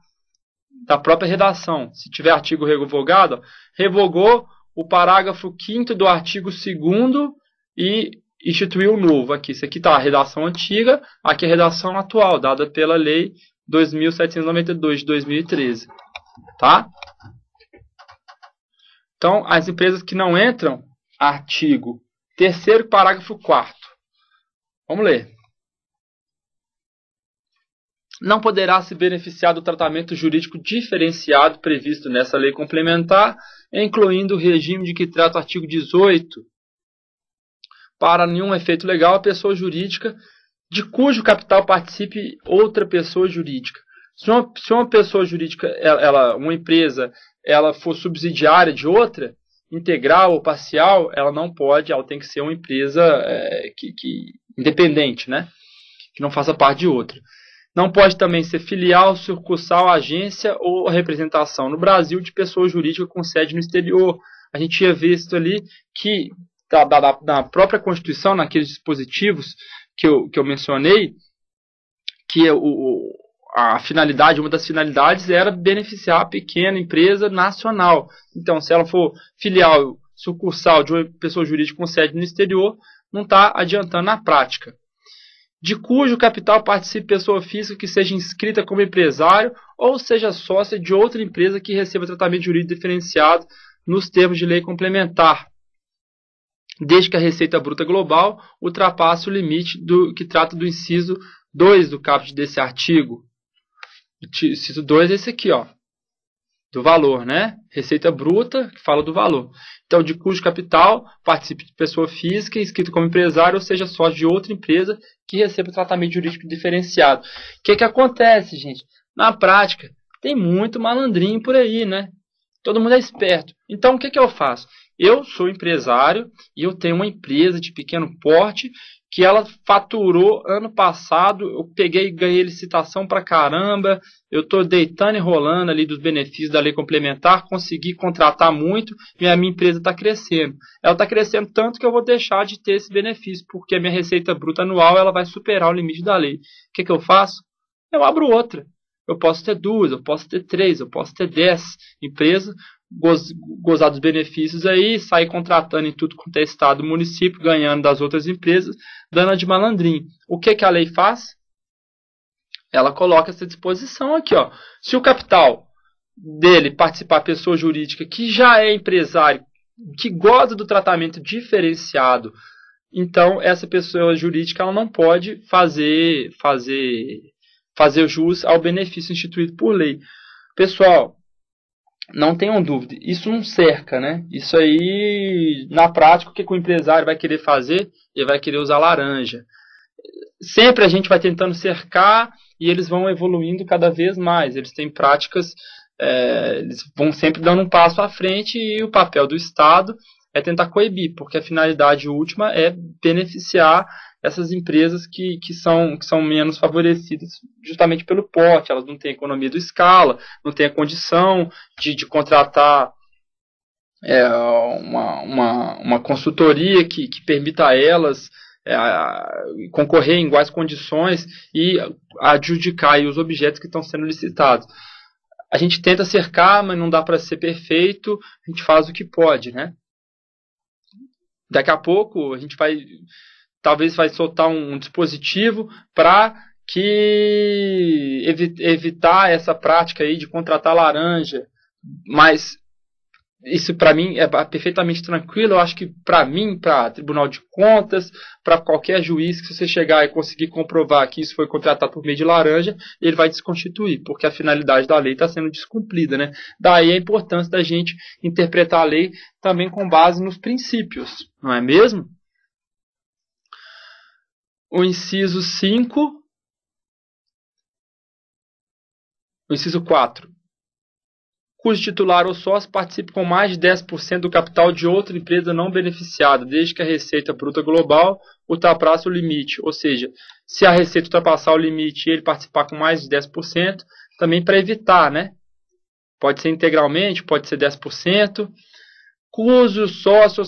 da própria redação. Se tiver artigo revogado, revogou o parágrafo 5º do artigo 2º e instituiu um novo. Aqui, isso aqui está a redação antiga, aqui a redação atual, dada pela Lei 2.792 de 2013. Tá? Então, as empresas que não entram, artigo 3º, parágrafo 4º. Vamos ler. Não poderá se beneficiar do tratamento jurídico diferenciado previsto nessa lei complementar, incluindo o regime de que trata o artigo 18, para nenhum efeito legal, a pessoa jurídica de cujo capital participe outra pessoa jurídica. Se uma pessoa jurídica, uma empresa, ela for subsidiária de outra, integral ou parcial, ela não pode, ela tem que ser uma empresa independente, né? Que não faça parte de outra. Não pode também ser filial, sucursal, agência ou representação no Brasil de pessoa jurídica com sede no exterior. A gente tinha visto ali que, na própria Constituição, naqueles dispositivos que eu mencionei, que a finalidade, uma das finalidades era beneficiar a pequena empresa nacional. Então, se ela for filial, sucursal de uma pessoa jurídica com sede no exterior, não está adiantando na prática. De cujo capital participe pessoa física que seja inscrita como empresário ou seja sócia de outra empresa que receba tratamento jurídico diferenciado nos termos de lei complementar, desde que a receita bruta global ultrapasse o limite que trata do inciso 2 do caput desse artigo. O inciso 2 é esse aqui, ó, do valor, né? Receita bruta, que fala do valor. Então, de cujo capital participe de pessoa física inscrita como empresário ou seja sócio de outra empresa que receba tratamento jurídico diferenciado. O que acontece, gente? Na prática, tem muito malandrinho por aí, né? Todo mundo é esperto. Então, o que eu faço? Eu sou empresário e eu tenho uma empresa de pequeno porte que ela faturou ano passado, eu peguei e ganhei licitação pra caramba, eu estou deitando e rolando ali dos benefícios da lei complementar, consegui contratar muito e a minha empresa está crescendo. Ela está crescendo tanto que eu vou deixar de ter esse benefício, porque a minha receita bruta anual ela vai superar o limite da lei. O que eu faço? Eu abro outra. Eu posso ter 2, eu posso ter 3, eu posso ter 10 empresas, gozar dos benefícios aí, sair contratando em tudo quanto é estado, município, ganhando das outras empresas, dando de malandrinho. O que a lei faz? Ela coloca essa disposição aqui, ó. Se o capital dele participar pessoa jurídica que já é empresário, que goza do tratamento diferenciado, então essa pessoa jurídica ela não pode fazer jus ao benefício instituído por lei. Pessoal, não tenham dúvida, isso não cerca, né? Isso aí, na prática, o que o empresário vai querer fazer? Ele vai querer usar laranja. Sempre a gente vai tentando cercar e eles vão evoluindo cada vez mais. Eles têm práticas, eles vão sempre dando um passo à frente e o papel do Estado é tentar coibir, porque a finalidade última é beneficiar essas empresas que são menos favorecidas justamente pelo porte. Elas não têm economia de escala, não têm a condição de contratar uma consultoria que permita a elas concorrer em iguais condições e adjudicar aí os objetos que estão sendo licitados. A gente tenta cercar, mas não dá para ser perfeito, a gente faz o que pode, né? Daqui a pouco a gente talvez vai soltar um dispositivo para evitar essa prática aí de contratar laranja, mas isso para mim é perfeitamente tranquilo. Eu acho que para mim, para Tribunal de Contas, para qualquer juiz, que se você chegar e conseguir comprovar que isso foi contratado por meio de laranja, ele vai desconstituir, porque a finalidade da lei está sendo descumprida, né? Daí a importância da gente interpretar a lei também com base nos princípios, não é mesmo? O inciso 5, o inciso 4. Cujo titular ou sócio participe com mais de 10% do capital de outra empresa não beneficiada, desde que a receita bruta global ultrapasse o limite. Ou seja, se a receita ultrapassar o limite e ele participar com mais de 10%, também para evitar, né? Pode ser integralmente, pode ser 10%. Cujo sócio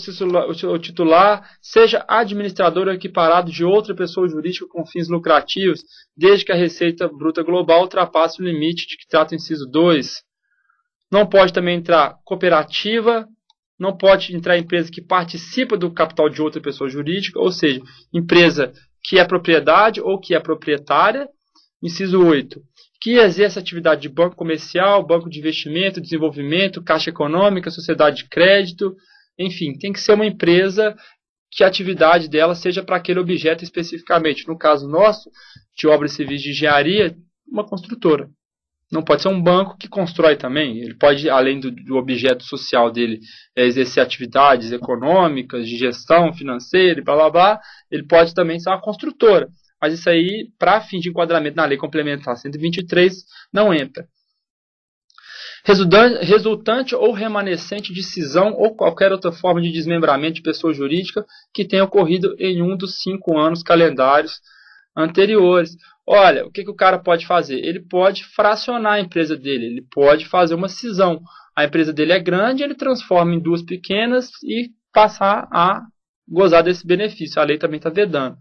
ou titular seja administrador ou equiparado de outra pessoa jurídica com fins lucrativos, desde que a receita bruta global ultrapasse o limite de que trata o inciso 2. Não pode também entrar cooperativa, não pode entrar empresa que participa do capital de outra pessoa jurídica, ou seja, empresa que é propriedade ou que é proprietária. Inciso 8. Que exerce atividade de banco comercial, banco de investimento, desenvolvimento, caixa econômica, sociedade de crédito, enfim, tem que ser uma empresa que a atividade dela seja para aquele objeto especificamente. No caso nosso, de obras civis de engenharia, uma construtora. Não pode ser um banco que constrói também. Ele pode, além do objeto social dele, exercer atividades econômicas, de gestão financeira e blá blá blá, ele pode também ser uma construtora. Mas isso aí, para fim de enquadramento na Lei Complementar 123, não entra. Resultante ou remanescente de cisão ou qualquer outra forma de desmembramento de pessoa jurídica que tenha ocorrido em um dos 5 anos calendários anteriores. Olha, o que o cara pode fazer? Ele pode fracionar a empresa dele, ele pode fazer uma cisão. A empresa dele é grande, ele transforma em 2 pequenas e passar a gozar desse benefício. A lei também está vedando.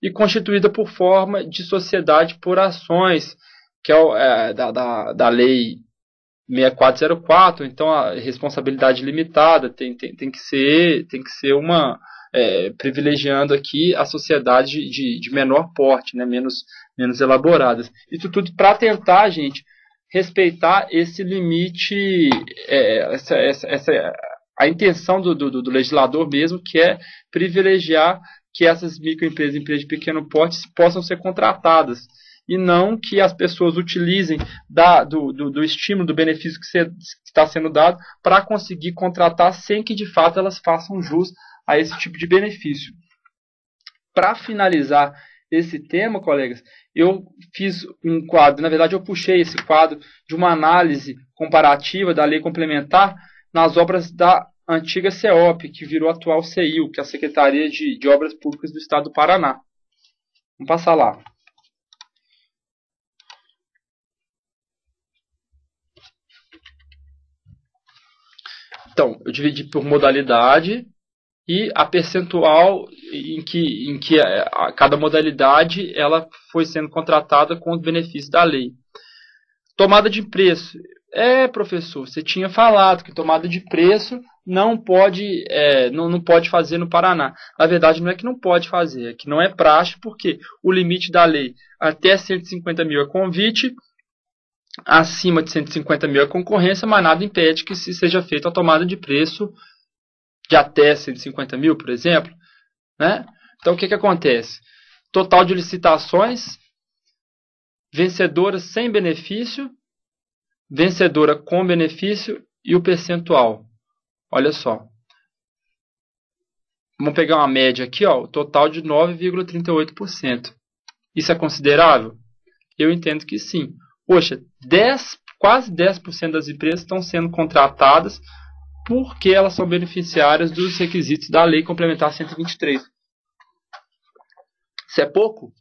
E constituída por forma de sociedade por ações, que é da Lei 6404, então a responsabilidade limitada tem que ser uma privilegiando aqui a sociedade de menor porte, né, menos elaboradas. Isso tudo para tentar, gente, respeitar esse limite, a intenção do legislador mesmo, que é privilegiar que essas microempresas, empresas de pequeno porte, possam ser contratadas, e não que as pessoas utilizem do estímulo, do benefício que está sendo dado para conseguir contratar sem que de fato elas façam jus a esse tipo de benefício. Para finalizar esse tema, colegas, eu fiz um quadro, na verdade eu puxei esse quadro de uma análise comparativa da lei complementar nas obras da antiga CEOP, que virou atual CEIU, que é a Secretaria de Obras Públicas do Estado do Paraná. Vamos passar lá. Então, eu dividi por modalidade e a percentual em que cada modalidade ela foi sendo contratada com os benefícios da lei. Tomada de preço. Professor, você tinha falado que tomada de preço não pode fazer no Paraná. Na verdade, não é que não pode fazer, é que não é praxe, porque o limite da lei até 150 mil é convite, acima de 150 mil é concorrência, mas nada impede que se seja feita a tomada de preço de até 150 mil, por exemplo. Né? Então, o que acontece? Total de licitações, vencedoras sem benefício, vencedora com benefício e o percentual. Olha só. Vamos pegar uma média aqui, ó, o total de 9,38%. Isso é considerável? Eu entendo que sim. Poxa, quase 10% das empresas estão sendo contratadas porque elas são beneficiárias dos requisitos da Lei Complementar 123. Isso é pouco?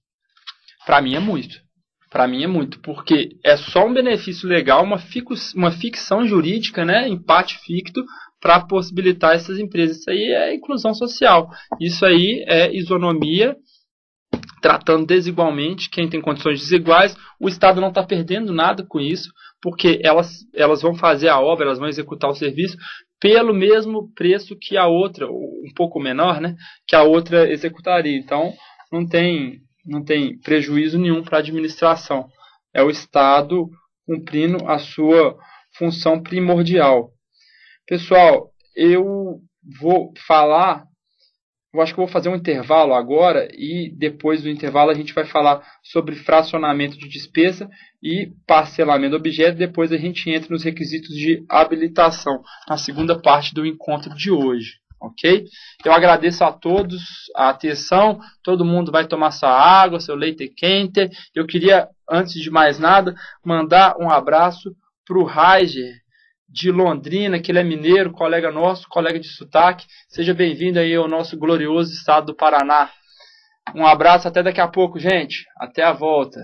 Para mim é muito. Para mim é muito, porque é só um benefício legal, uma ficção jurídica, né, empate ficto, para possibilitar essas empresas. Isso aí é inclusão social. Isso aí é isonomia, tratando desigualmente quem tem condições desiguais. O Estado não está perdendo nada com isso, porque elas vão fazer a obra, elas vão executar o serviço pelo mesmo preço que a outra, um pouco menor, né, que a outra executaria. Então, não tem prejuízo nenhum para a administração. É o Estado cumprindo a sua função primordial. Pessoal, eu acho que eu vou fazer um intervalo agora e depois do intervalo a gente vai falar sobre fracionamento de despesa e parcelamento do objeto. Depois a gente entra nos requisitos de habilitação, na segunda parte do encontro de hoje. Ok? Eu agradeço a todos a atenção. Todo mundo vai tomar sua água, seu leite quente. Eu queria, antes de mais nada, mandar um abraço para o Raiger, de Londrina, que ele é mineiro, colega nosso, colega de sotaque. Seja bem-vindo aí ao nosso glorioso estado do Paraná. Um abraço, até daqui a pouco, gente. Até a volta.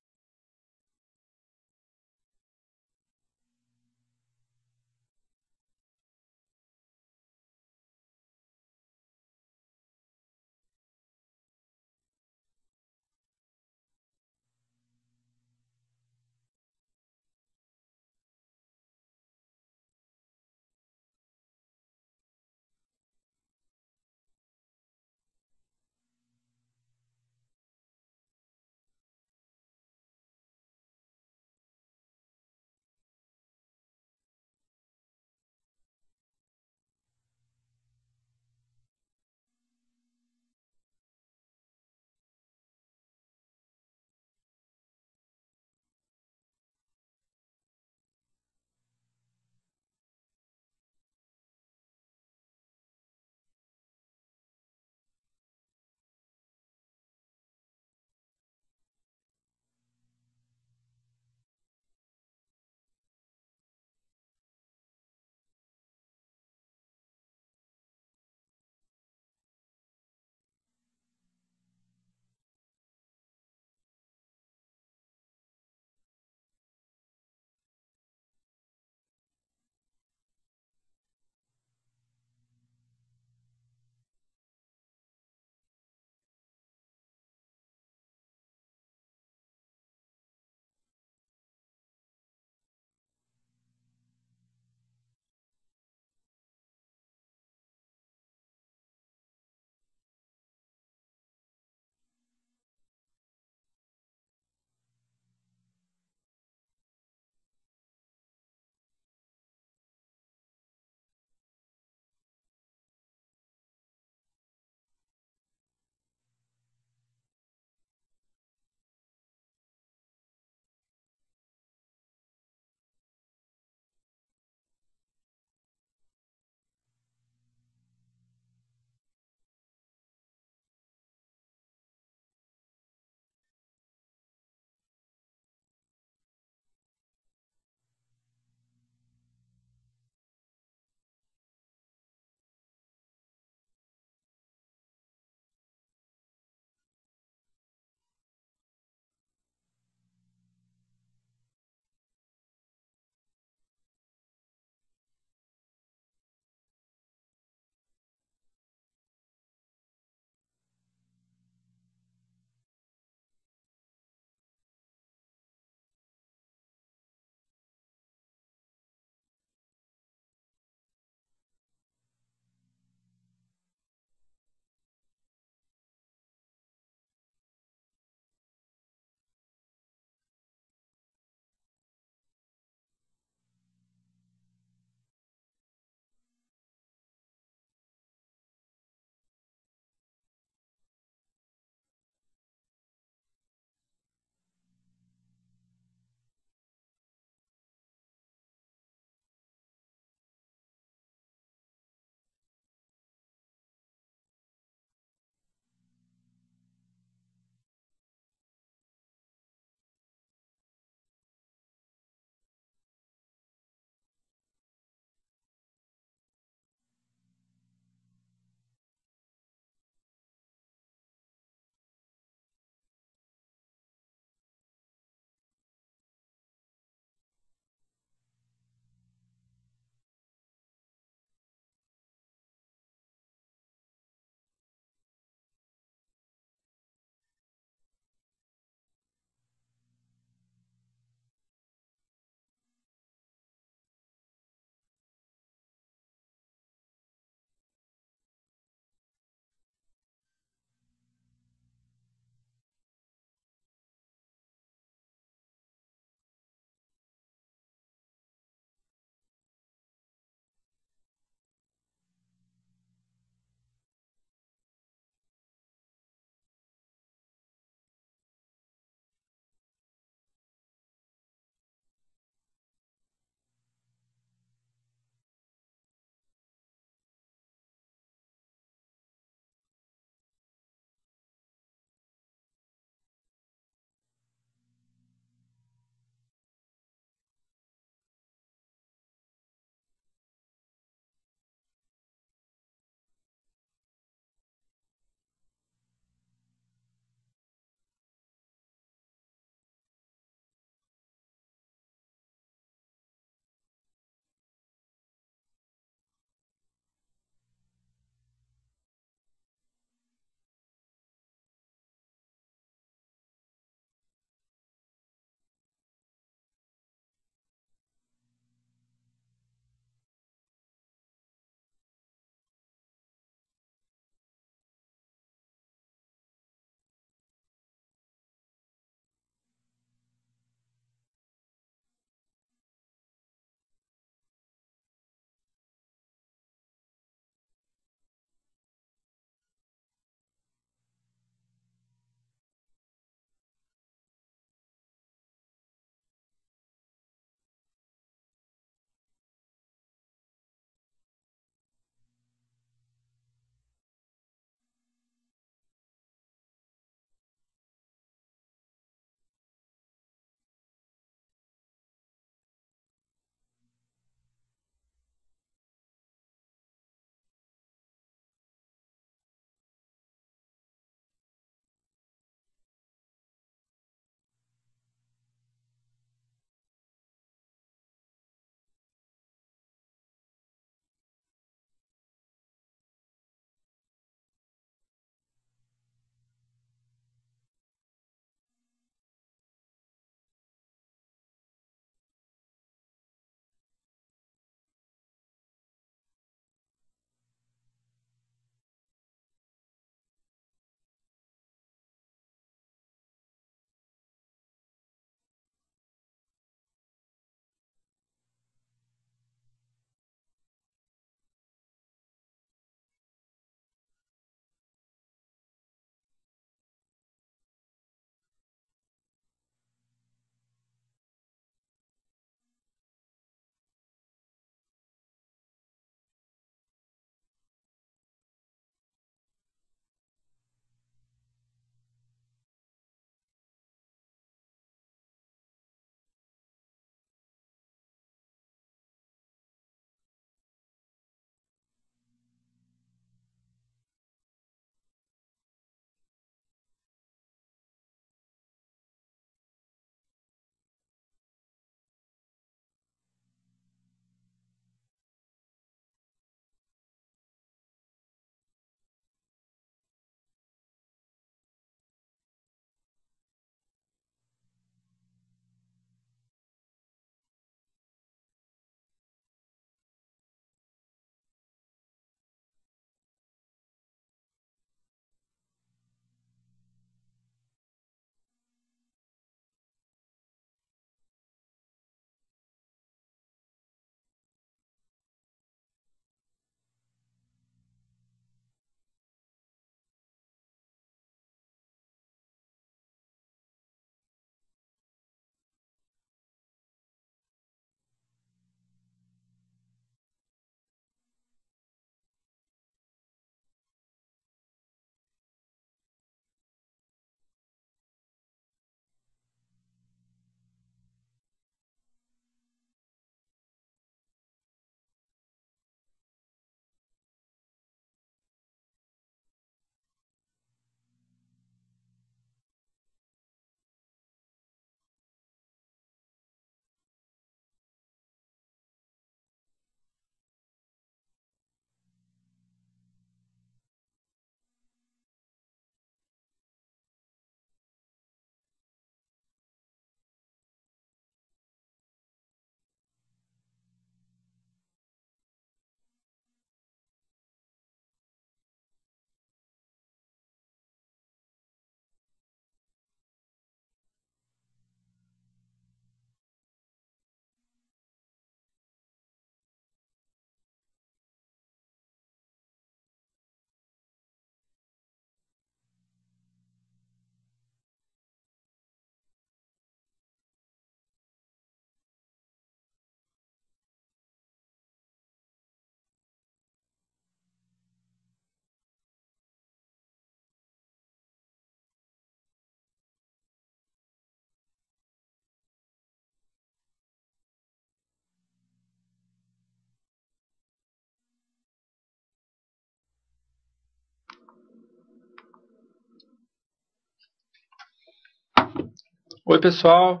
Oi, pessoal,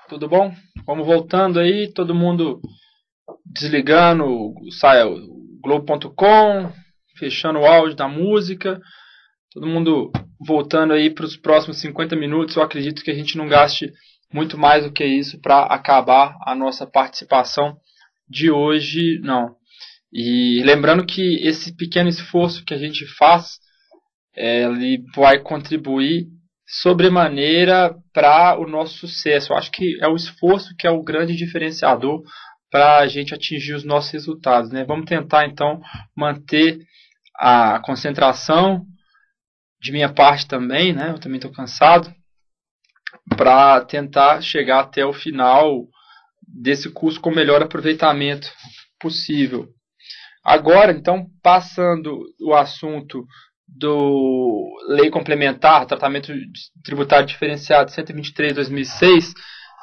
tudo bom? Vamos voltando aí, todo mundo desligando o Globo.com, fechando o áudio da música, todo mundo voltando aí para os próximos 50 minutos. Eu acredito que a gente não gaste muito mais do que isso para acabar a nossa participação de hoje, não. E lembrando que esse pequeno esforço que a gente faz, ele vai contribuir sobremaneira para o nosso sucesso. Eu acho que é o esforço que é o grande diferenciador para a gente atingir os nossos resultados, né? Vamos tentar então manter a concentração de minha parte também, né? Eu também estou cansado, para tentar chegar até o final desse curso com o melhor aproveitamento possível. Agora, então, passando o assunto do Lei Complementar, Tratamento Tributário Diferenciado 123/2006,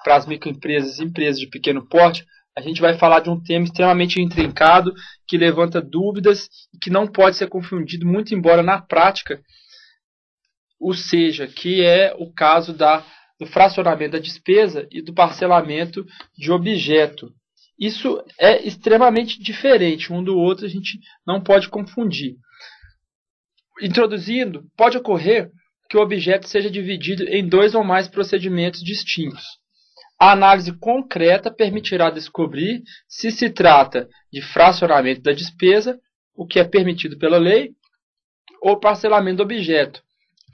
para as microempresas e empresas de pequeno porte, a gente vai falar de um tema extremamente intrincado, que levanta dúvidas e que não pode ser confundido, muito embora na prática, ou seja, que é o caso do fracionamento da despesa e do parcelamento de objeto. Isso é extremamente diferente um do outro, a gente não pode confundir. Introduzindo, pode ocorrer que o objeto seja dividido em 2 ou mais procedimentos distintos. A análise concreta permitirá descobrir se se trata de fracionamento da despesa, o que é permitido pela lei, ou parcelamento do objeto,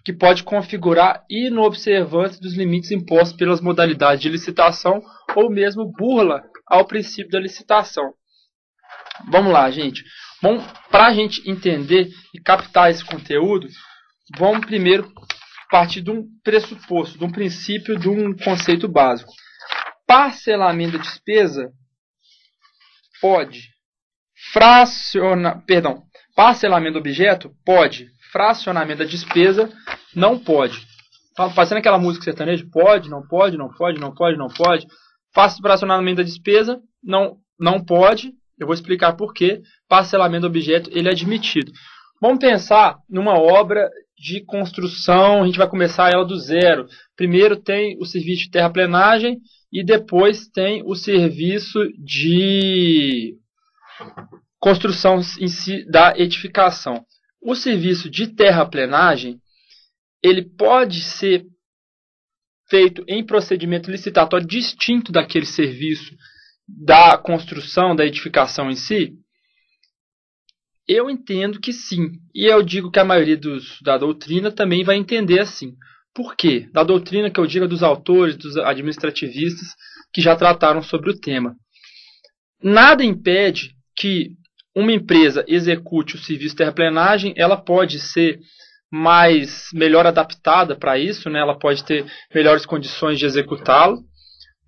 que pode configurar inobservância dos limites impostos pelas modalidades de licitação ou mesmo burla ao princípio da licitação. Vamos lá, gente. Bom, para a gente entender e captar esse conteúdo, vamos primeiro partir de um pressuposto, de um princípio, de um conceito básico. Parcelamento da despesa pode. Parcelamento do objeto pode. Fracionamento da despesa não pode. Tá fazendo aquela música sertaneja? Pode, não pode, não pode, não pode, não pode. Fracionamento da despesa não pode. Eu vou explicar por quê. Parcelamento do objeto ele é admitido. Vamos pensar numa obra de construção, a gente vai começar ela do zero. Primeiro tem o serviço de terraplenagem e depois tem o serviço de construção em si da edificação. O serviço de terraplenagem, ele pode ser feito em procedimento licitatório distinto daquele serviço da construção, da edificação em si? Eu entendo que sim. E eu digo que a maioria da doutrina também vai entender assim. Por quê? Da doutrina que eu digo dos autores, dos administrativistas que já trataram sobre o tema. Nada impede que uma empresa execute o serviço de terraplenagem, ela pode ser melhor adaptada para isso, né? Ela pode ter melhores condições de executá-lo.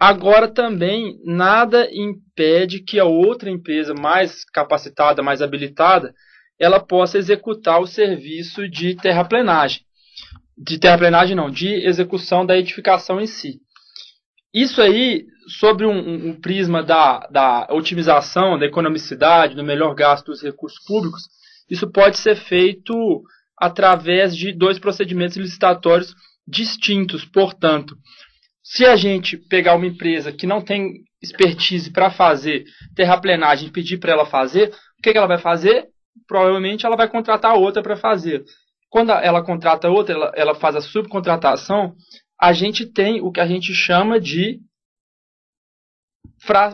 Agora também nada impede que a outra empresa mais capacitada, mais habilitada, ela possa executar o serviço de terraplenagem. De terraplenagem não, de execução da edificação em si. Isso aí, sobre um prisma da otimização, da economicidade, do melhor gasto dos recursos públicos, isso pode ser feito através de 2 procedimentos licitatórios distintos. Portanto, se a gente pegar uma empresa que não tem expertise para fazer terraplenagem e pedir para ela fazer, o que ela vai fazer? Provavelmente ela vai contratar outra para fazer. Quando ela contrata outra, ela faz a subcontratação, a gente tem o que a gente chama de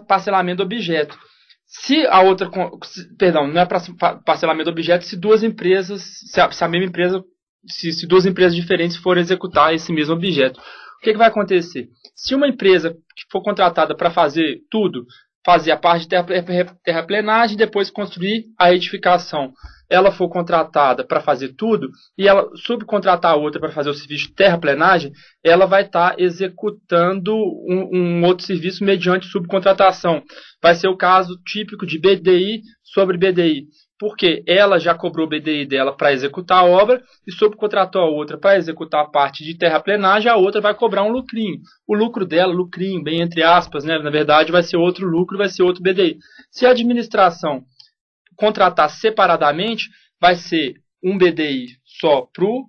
parcelamento do objeto. Se a outra, perdão, não é parcelamento do objeto se duas empresas, se a mesma empresa, se 2 empresas diferentes forem executar esse mesmo objeto. O que vai acontecer? Se uma empresa que for contratada para fazer tudo, fazer a parte de terraplenagem e depois construir a edificação, ela for contratada para fazer tudo e ela subcontratar a outra para fazer o serviço de terraplenagem, ela vai estar executando um outro serviço mediante subcontratação. Vai ser o caso típico de BDI sobre BDI. Porque ela já cobrou o BDI dela para executar a obra e subcontratou a outra para executar a parte de terraplenagem, a outra vai cobrar um lucrinho. O lucro dela, lucrinho, bem entre aspas, né? Na verdade vai ser outro lucro, vai ser outro BDI. Se a administração contratar separadamente, vai ser um BDI só para o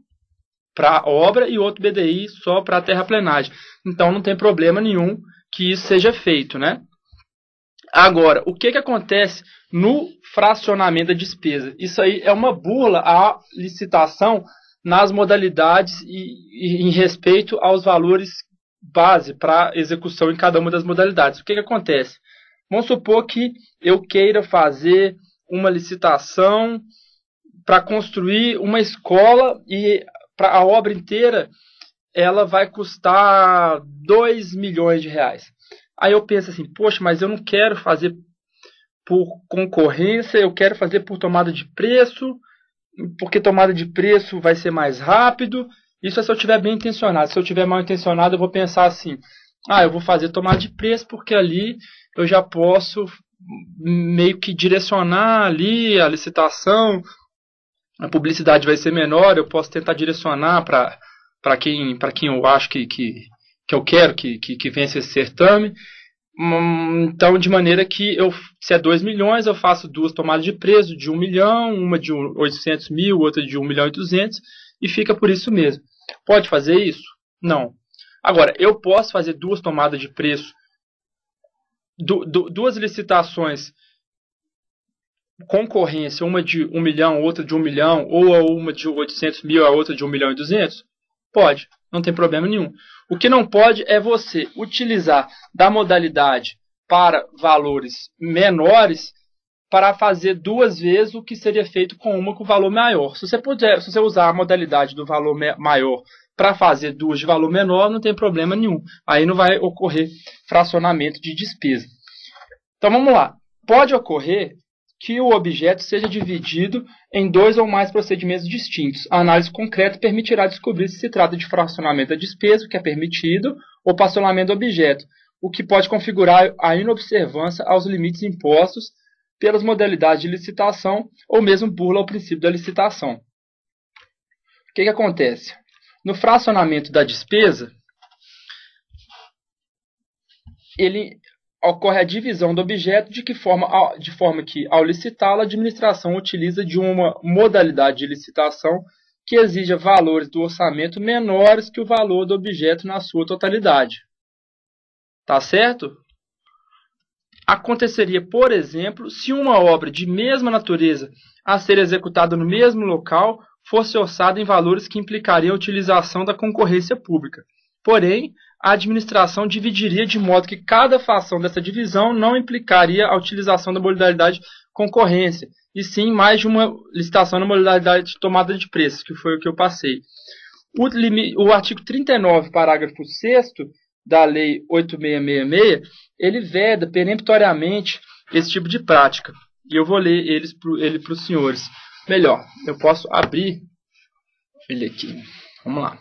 para obra e outro BDI só para terraplenagem. Então não tem problema nenhum que isso seja feito, né? Agora, o que acontece no fracionamento da despesa? Isso aí é uma burla à licitação nas modalidades e em respeito aos valores base para execução em cada uma das modalidades. O que acontece? Vamos supor que eu queira fazer uma licitação para construir uma escola e para a obra inteira ela vai custar 2 milhões de reais. Aí eu penso assim, poxa, mas eu não quero fazer por concorrência, eu quero fazer por tomada de preço, porque tomada de preço vai ser mais rápido. Isso é se eu estiver bem intencionado. Se eu estiver mal intencionado, eu vou pensar assim, eu vou fazer tomada de preço, porque ali eu já posso meio que direcionar ali a licitação, a publicidade vai ser menor, eu posso tentar direcionar para quem eu acho que eu quero que vença esse certame. Então, de maneira que, se é 2 milhões, eu faço 2 tomadas de preço de 1 milhão, uma de 800 mil, outra de 1 milhão e 200, e fica por isso mesmo. Pode fazer isso? Não. Agora, eu posso fazer 2 tomadas de preço, 2 licitações, concorrência, uma de 1 milhão, outra de 1 milhão, ou uma de 800 mil, a outra de 1 milhão e 200? Pode, não tem problema nenhum. O que não pode é você utilizar da modalidade para valores menores para fazer 2 vezes o que seria feito com uma com valor maior. Se você usar a modalidade do valor maior para fazer 2 de valor menor, não tem problema nenhum. Aí não vai ocorrer fracionamento de despesa. Então vamos lá. Pode ocorrer que o objeto seja dividido em 2 ou mais procedimentos distintos. A análise concreta permitirá descobrir se trata de fracionamento da despesa, o que é permitido, ou parcelamento do objeto, o que pode configurar a inobservância aos limites impostos pelas modalidades de licitação ou mesmo burla ao princípio da licitação. O que acontece? No fracionamento da despesa, ocorre a divisão do objeto de forma que, ao licitá-lo, a administração utiliza de uma modalidade de licitação que exija valores do orçamento menores que o valor do objeto na sua totalidade. Tá certo? Aconteceria, por exemplo, se uma obra de mesma natureza a ser executada no mesmo local fosse orçada em valores que implicariam a utilização da concorrência pública. Porém, a administração dividiria de modo que cada fração dessa divisão não implicaria a utilização da modalidade concorrência, e sim mais de uma licitação na modalidade de tomada de preços, que foi o que eu passei. O artigo 39, parágrafo 6º da Lei 8666, ele veda peremptoriamente esse tipo de prática. E eu vou ler ele para os senhores. Melhor, eu posso abrir ele aqui. Vamos lá.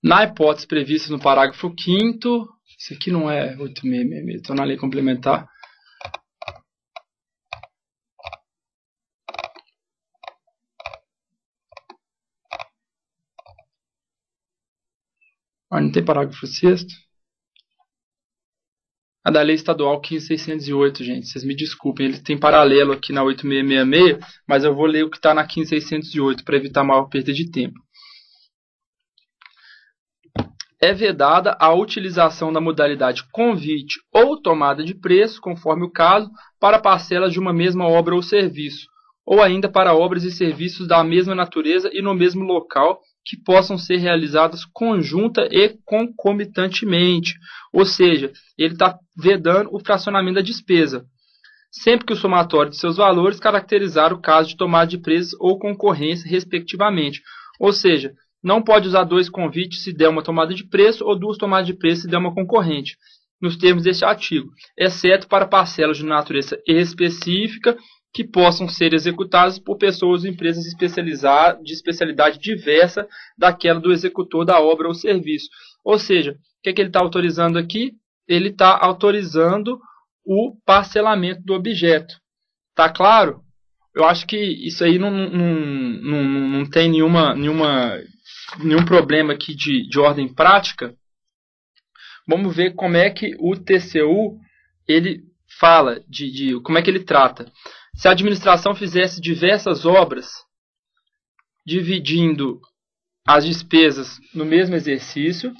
Na hipótese prevista no parágrafo 5º, isso aqui não é 8666, estou na lei complementar. Não tem parágrafo 6º? A da lei estadual 15.608, gente, vocês me desculpem, ele tem paralelo aqui na 8666, mas eu vou ler o que está na 15.608 para evitar maior perda de tempo. É vedada a utilização da modalidade convite ou tomada de preço, conforme o caso, para parcelas de uma mesma obra ou serviço, ou ainda para obras e serviços da mesma natureza e no mesmo local, que possam ser realizadas conjunta e concomitantemente. Ou seja, ele está vedando o fracionamento da despesa, sempre que o somatório de seus valores caracterizar o caso de tomada de preço ou concorrência, respectivamente. Ou seja, não pode usar 2 convites se der uma tomada de preço ou 2 tomadas de preço se der uma concorrente. nos termos deste artigo, exceto para parcelas de natureza específica que possam ser executadas por pessoas ou empresas de especialidade diversa daquela do executor da obra ou serviço. Ou seja, o que ele está autorizando aqui? Ele está autorizando o parcelamento do objeto. Tá claro? Eu acho que isso aí não tem nenhum problema aqui de ordem prática. Vamos ver como é que o TCU ele fala, como é que ele trata. Se a administração fizesse diversas obras, dividindo as despesas no mesmo exercício,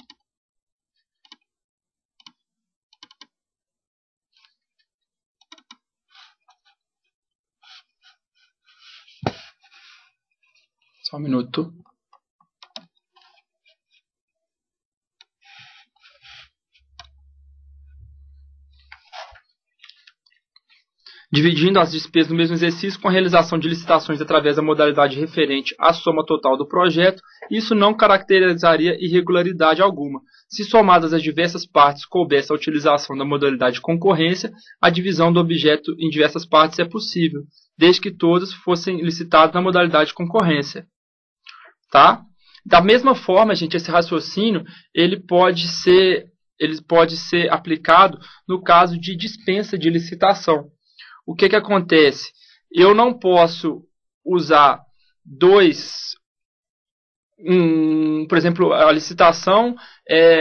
só um minuto. Dividindo as despesas no mesmo exercício com a realização de licitações através da modalidade referente à soma total do projeto, isso não caracterizaria irregularidade alguma. Se somadas as diversas partes coubesse a utilização da modalidade concorrência, a divisão do objeto em diversas partes é possível, desde que todas fossem licitadas na modalidade concorrência. Tá? Da mesma forma, gente, esse raciocínio ele pode ser aplicado no caso de dispensa de licitação. O que acontece? Eu não posso usar por exemplo, a licitação,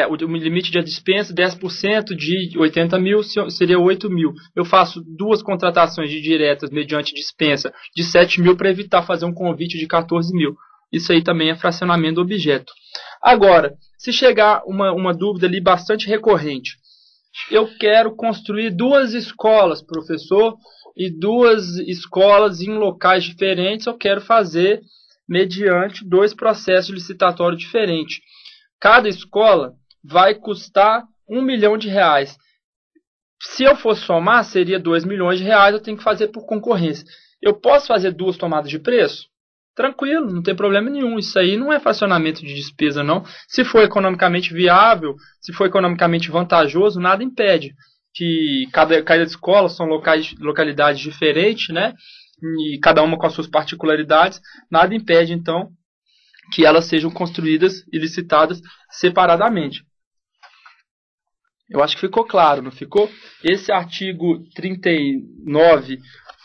o limite de dispensa 10% de 80 mil seria 8 mil. Eu faço duas contratações de diretas mediante dispensa de 7 mil para evitar fazer um convite de 14 mil. Isso aí também é fracionamento do objeto. Agora, se chegar uma dúvida ali bastante recorrente, eu quero construir 2 escolas, professor, e 2 escolas em locais diferentes eu quero fazer mediante 2 processos licitatórios diferentes. Cada escola vai custar R$1 milhão. Se eu for somar, seria R$2 milhões, eu tenho que fazer por concorrência. Eu posso fazer 2 tomadas de preço? Tranquilo, não tem problema nenhum. Isso aí não é fracionamento de despesa, não. Se for economicamente viável, se for economicamente vantajoso, nada impede. Que cada escola são localidades diferentes, né? E cada uma com as suas particularidades. Nada impede, então, que elas sejam construídas e licitadas separadamente. Eu acho que ficou claro, não ficou? Esse artigo 39,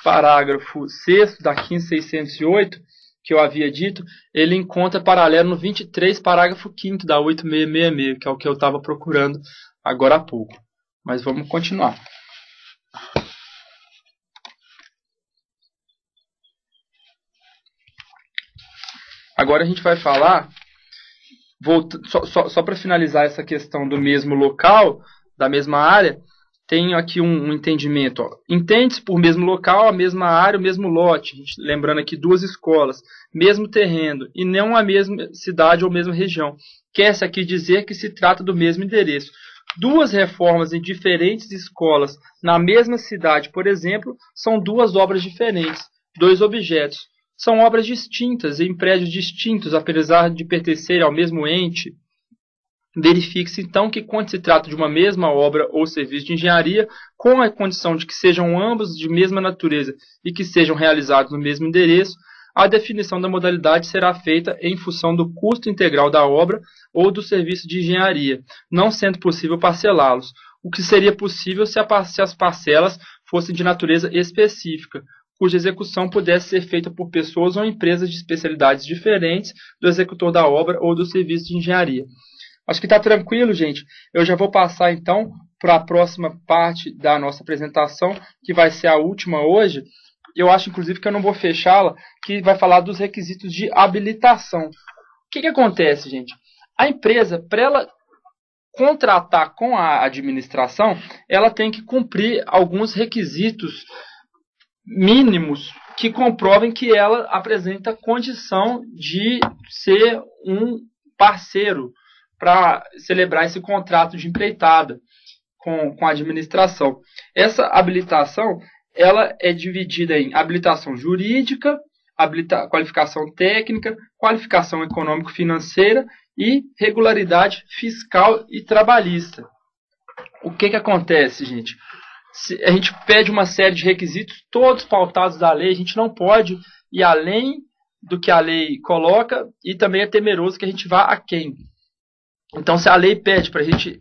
parágrafo 6º da 15608, que eu havia dito, ele encontra paralelo no 23, parágrafo 5º da 8666, que é o que eu estava procurando agora há pouco. Mas vamos continuar. Agora a gente vai falar, só para finalizar essa questão do mesmo local, da mesma área, tem aqui um entendimento. Entende-se por mesmo local, a mesma área, o mesmo lote. Lembrando aqui 2 escolas, mesmo terreno, e não a mesma cidade ou mesma região. Quer-se aqui dizer que se trata do mesmo endereço. 2 reformas em diferentes escolas na mesma cidade, por exemplo, são 2 obras diferentes, 2 objetos. São obras distintas, em prédios distintos, apesar de pertencerem ao mesmo ente. Verifique-se, então, que quando se trata de uma mesma obra ou serviço de engenharia, com a condição de que sejam ambos de mesma natureza e que sejam realizados no mesmo endereço, a definição da modalidade será feita em função do custo integral da obra ou do serviço de engenharia, não sendo possível parcelá-los, o que seria possível se as parcelas fossem de natureza específica, cuja execução pudesse ser feita por pessoas ou empresas de especialidades diferentes do executor da obra ou do serviço de engenharia. Acho que está tranquilo, gente. Eu já vou passar, então, para a próxima parte da nossa apresentação, que vai ser a última hoje. Eu acho, inclusive, que eu não vou fechá-la, que vai falar dos requisitos de habilitação. O que acontece, gente? A empresa, para ela contratar com a administração, ela tem que cumprir alguns requisitos mínimos que comprovem que ela apresenta condição de ser um parceiro para celebrar esse contrato de empreitada com a administração. Essa habilitação ela é dividida em habilitação jurídica, qualificação técnica, qualificação econômico-financeira e regularidade fiscal e trabalhista. o que acontece, gente? A gente pede uma série de requisitos, todos pautados da lei, a gente não pode ir além do que a lei coloca e também é temeroso que a gente vá aquém. Então, se a lei pede para a gente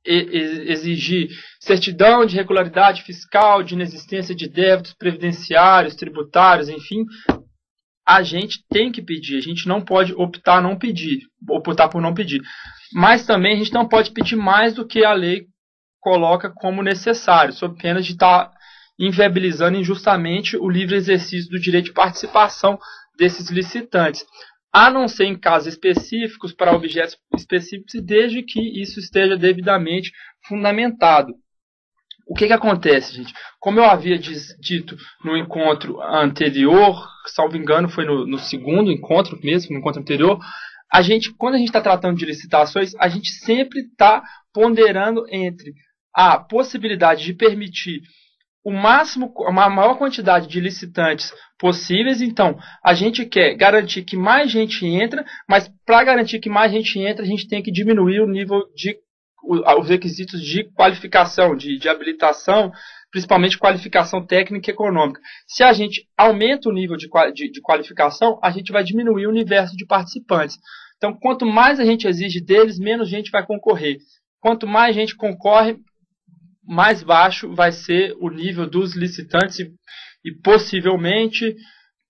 exigir certidão de regularidade fiscal, de inexistência de débitos previdenciários, tributários, enfim, a gente tem que pedir, a gente não pode optar por não pedir. Mas também a gente não pode pedir mais do que a lei coloca como necessário, sob pena de estar inviabilizando injustamente o livre exercício do direito de participação desses licitantes, a não ser em casos específicos, para objetos específicos, e desde que isso esteja devidamente fundamentado. O que acontece, gente? Como eu havia dito no encontro anterior, salvo engano, foi no segundo encontro mesmo, no encontro anterior, quando a gente está tratando de licitações, a gente sempre está ponderando entre a possibilidade de permitir a maior quantidade de licitantes possíveis. Então, a gente quer garantir que mais gente entra, mas para garantir que mais gente entra, a gente tem que diminuir o nível os requisitos de qualificação, de habilitação, principalmente qualificação técnica e econômica. Se a gente aumenta o nível de qualificação, a gente vai diminuir o universo de participantes. Então, quanto mais a gente exige deles, menos gente vai concorrer. Quanto mais gente concorre, mais baixo vai ser o nível dos licitantes e possivelmente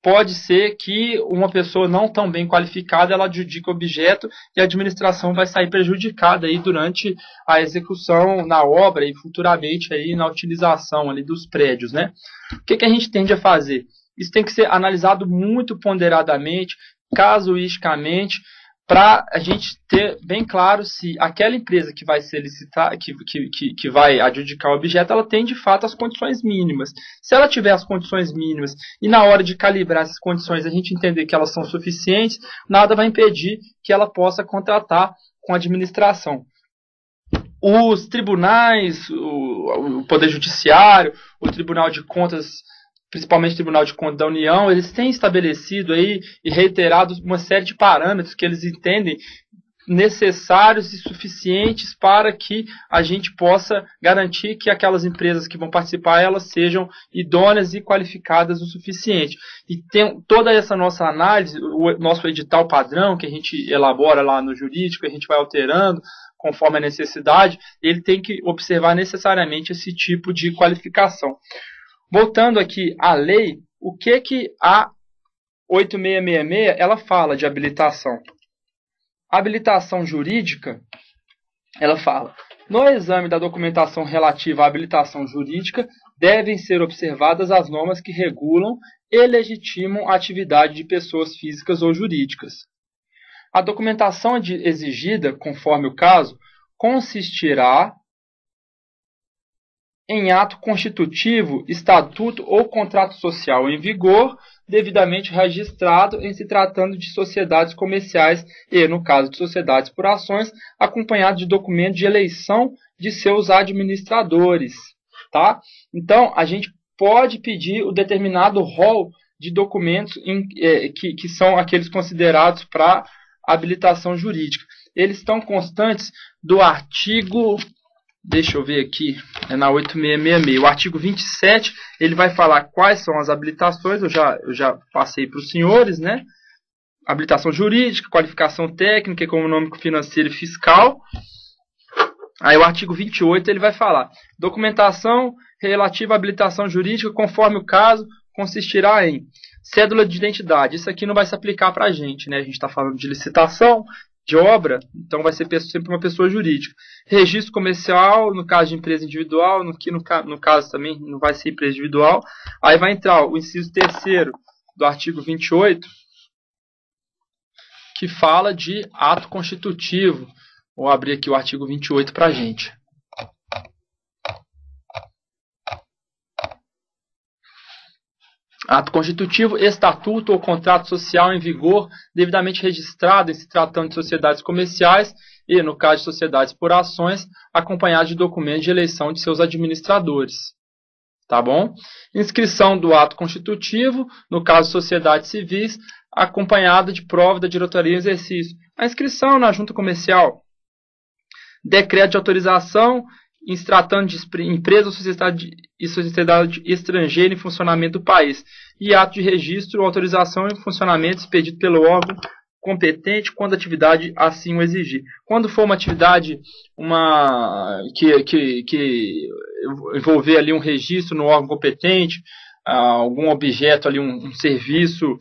pode ser que uma pessoa não tão bem qualificada ela adjudique o objeto e a administração vai sair prejudicada aí durante a execução na obra e futuramente aí na utilização ali dos prédios, né? O que a gente tende a fazer? Isso tem que ser analisado muito ponderadamente, casuisticamente, para a gente ter bem claro se aquela empresa que vai ser licitar, que vai adjudicar o objeto, ela tem de fato as condições mínimas. Se ela tiver as condições mínimas e na hora de calibrar essas condições a gente entender que elas são suficientes, nada vai impedir que ela possa contratar com a administração. Os tribunais, o Poder Judiciário, o Tribunal de Contas, principalmente o Tribunal de Contas da União, eles têm estabelecido aí e reiterado uma série de parâmetros que eles entendem necessários e suficientes para que a gente possa garantir que aquelas empresas que vão participar, elas sejam idôneas e qualificadas o suficiente. E tem toda essa nossa análise, o nosso edital padrão, que a gente elabora lá no jurídico, a gente vai alterando conforme a necessidade, ele tem que observar necessariamente esse tipo de qualificação. Voltando aqui à lei, o que a 8666 ela fala de habilitação? A habilitação jurídica, ela fala: no exame da documentação relativa à habilitação jurídica, devem ser observadas as normas que regulam e legitimam a atividade de pessoas físicas ou jurídicas. A documentação exigida, conforme o caso, consistirá em ato constitutivo, estatuto ou contrato social em vigor, devidamente registrado em se tratando de sociedades comerciais e, no caso de sociedades por ações, acompanhado de documento de eleição de seus administradores. Tá? Então, a gente pode pedir o determinado rol de documentos que são aqueles considerados para habilitação jurídica. Eles estão constantes do artigo... Deixa eu ver aqui, é na 8666. O artigo 27, ele vai falar quais são as habilitações, eu já passei para os senhores, né? Habilitação jurídica, qualificação técnica, econômico, financeira e fiscal. Aí o artigo 28, ele vai falar: documentação relativa à habilitação jurídica, conforme o caso, consistirá em cédula de identidade. Isso aqui não vai se aplicar para a gente, né? A gente está falando de licitação, de obra, então vai ser sempre uma pessoa jurídica. Registro comercial, no caso de empresa individual, no caso também não vai ser empresa individual. Aí vai entrar o inciso 3º do artigo 28, que fala de ato constitutivo. Vou abrir aqui o artigo 28 para a gente. Ato constitutivo, estatuto ou contrato social em vigor, devidamente registrado em se tratando de sociedades comerciais e, no caso de sociedades por ações, acompanhado de documento de eleição de seus administradores. Tá bom? Inscrição do ato constitutivo, no caso de sociedades civis, acompanhada de prova da diretoria em exercício. A inscrição na junta comercial. Decreto de autorização em se tratando de empresa ou sociedade estrangeira em funcionamento do país, e ato de registro ou autorização em funcionamento expedido pelo órgão competente quando a atividade assim o exigir. Quando for uma atividade que envolver ali um registro no órgão competente, algum objeto ali, um serviço,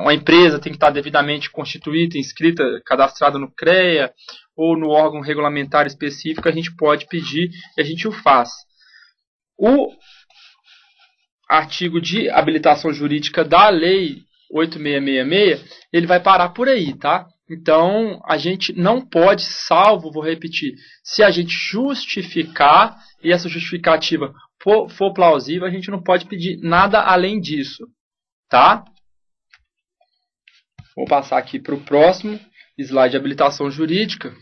uma empresa tem que estar devidamente constituída, inscrita, cadastrada no CREA ou no órgão regulamentar específico, a gente pode pedir e a gente o faz. O artigo de habilitação jurídica da Lei 8666, ele vai parar por aí, tá? Então, a gente não pode, salvo, vou repetir, se a gente justificar e essa justificativa for plausível, a gente não pode pedir nada além disso, tá? Vou passar aqui para o próximo slide de habilitação jurídica.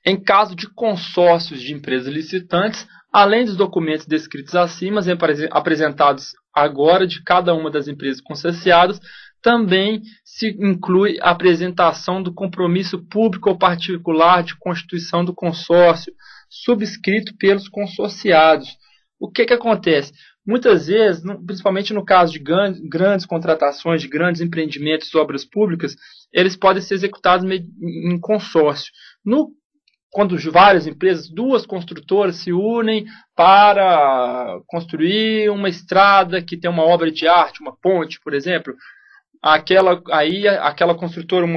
Em caso de consórcios de empresas licitantes, além dos documentos descritos acima, apresentados agora de cada uma das empresas concessionárias, também se inclui a apresentação do compromisso público ou particular de constituição do consórcio, subscrito pelos consorciados. O que acontece? Muitas vezes, principalmente no caso de grandes contratações, de grandes empreendimentos, obras públicas, eles podem ser executados em consórcio. Quando várias empresas, duas construtoras se unem para construir uma estrada que tem uma obra de arte, uma ponte, por exemplo, uma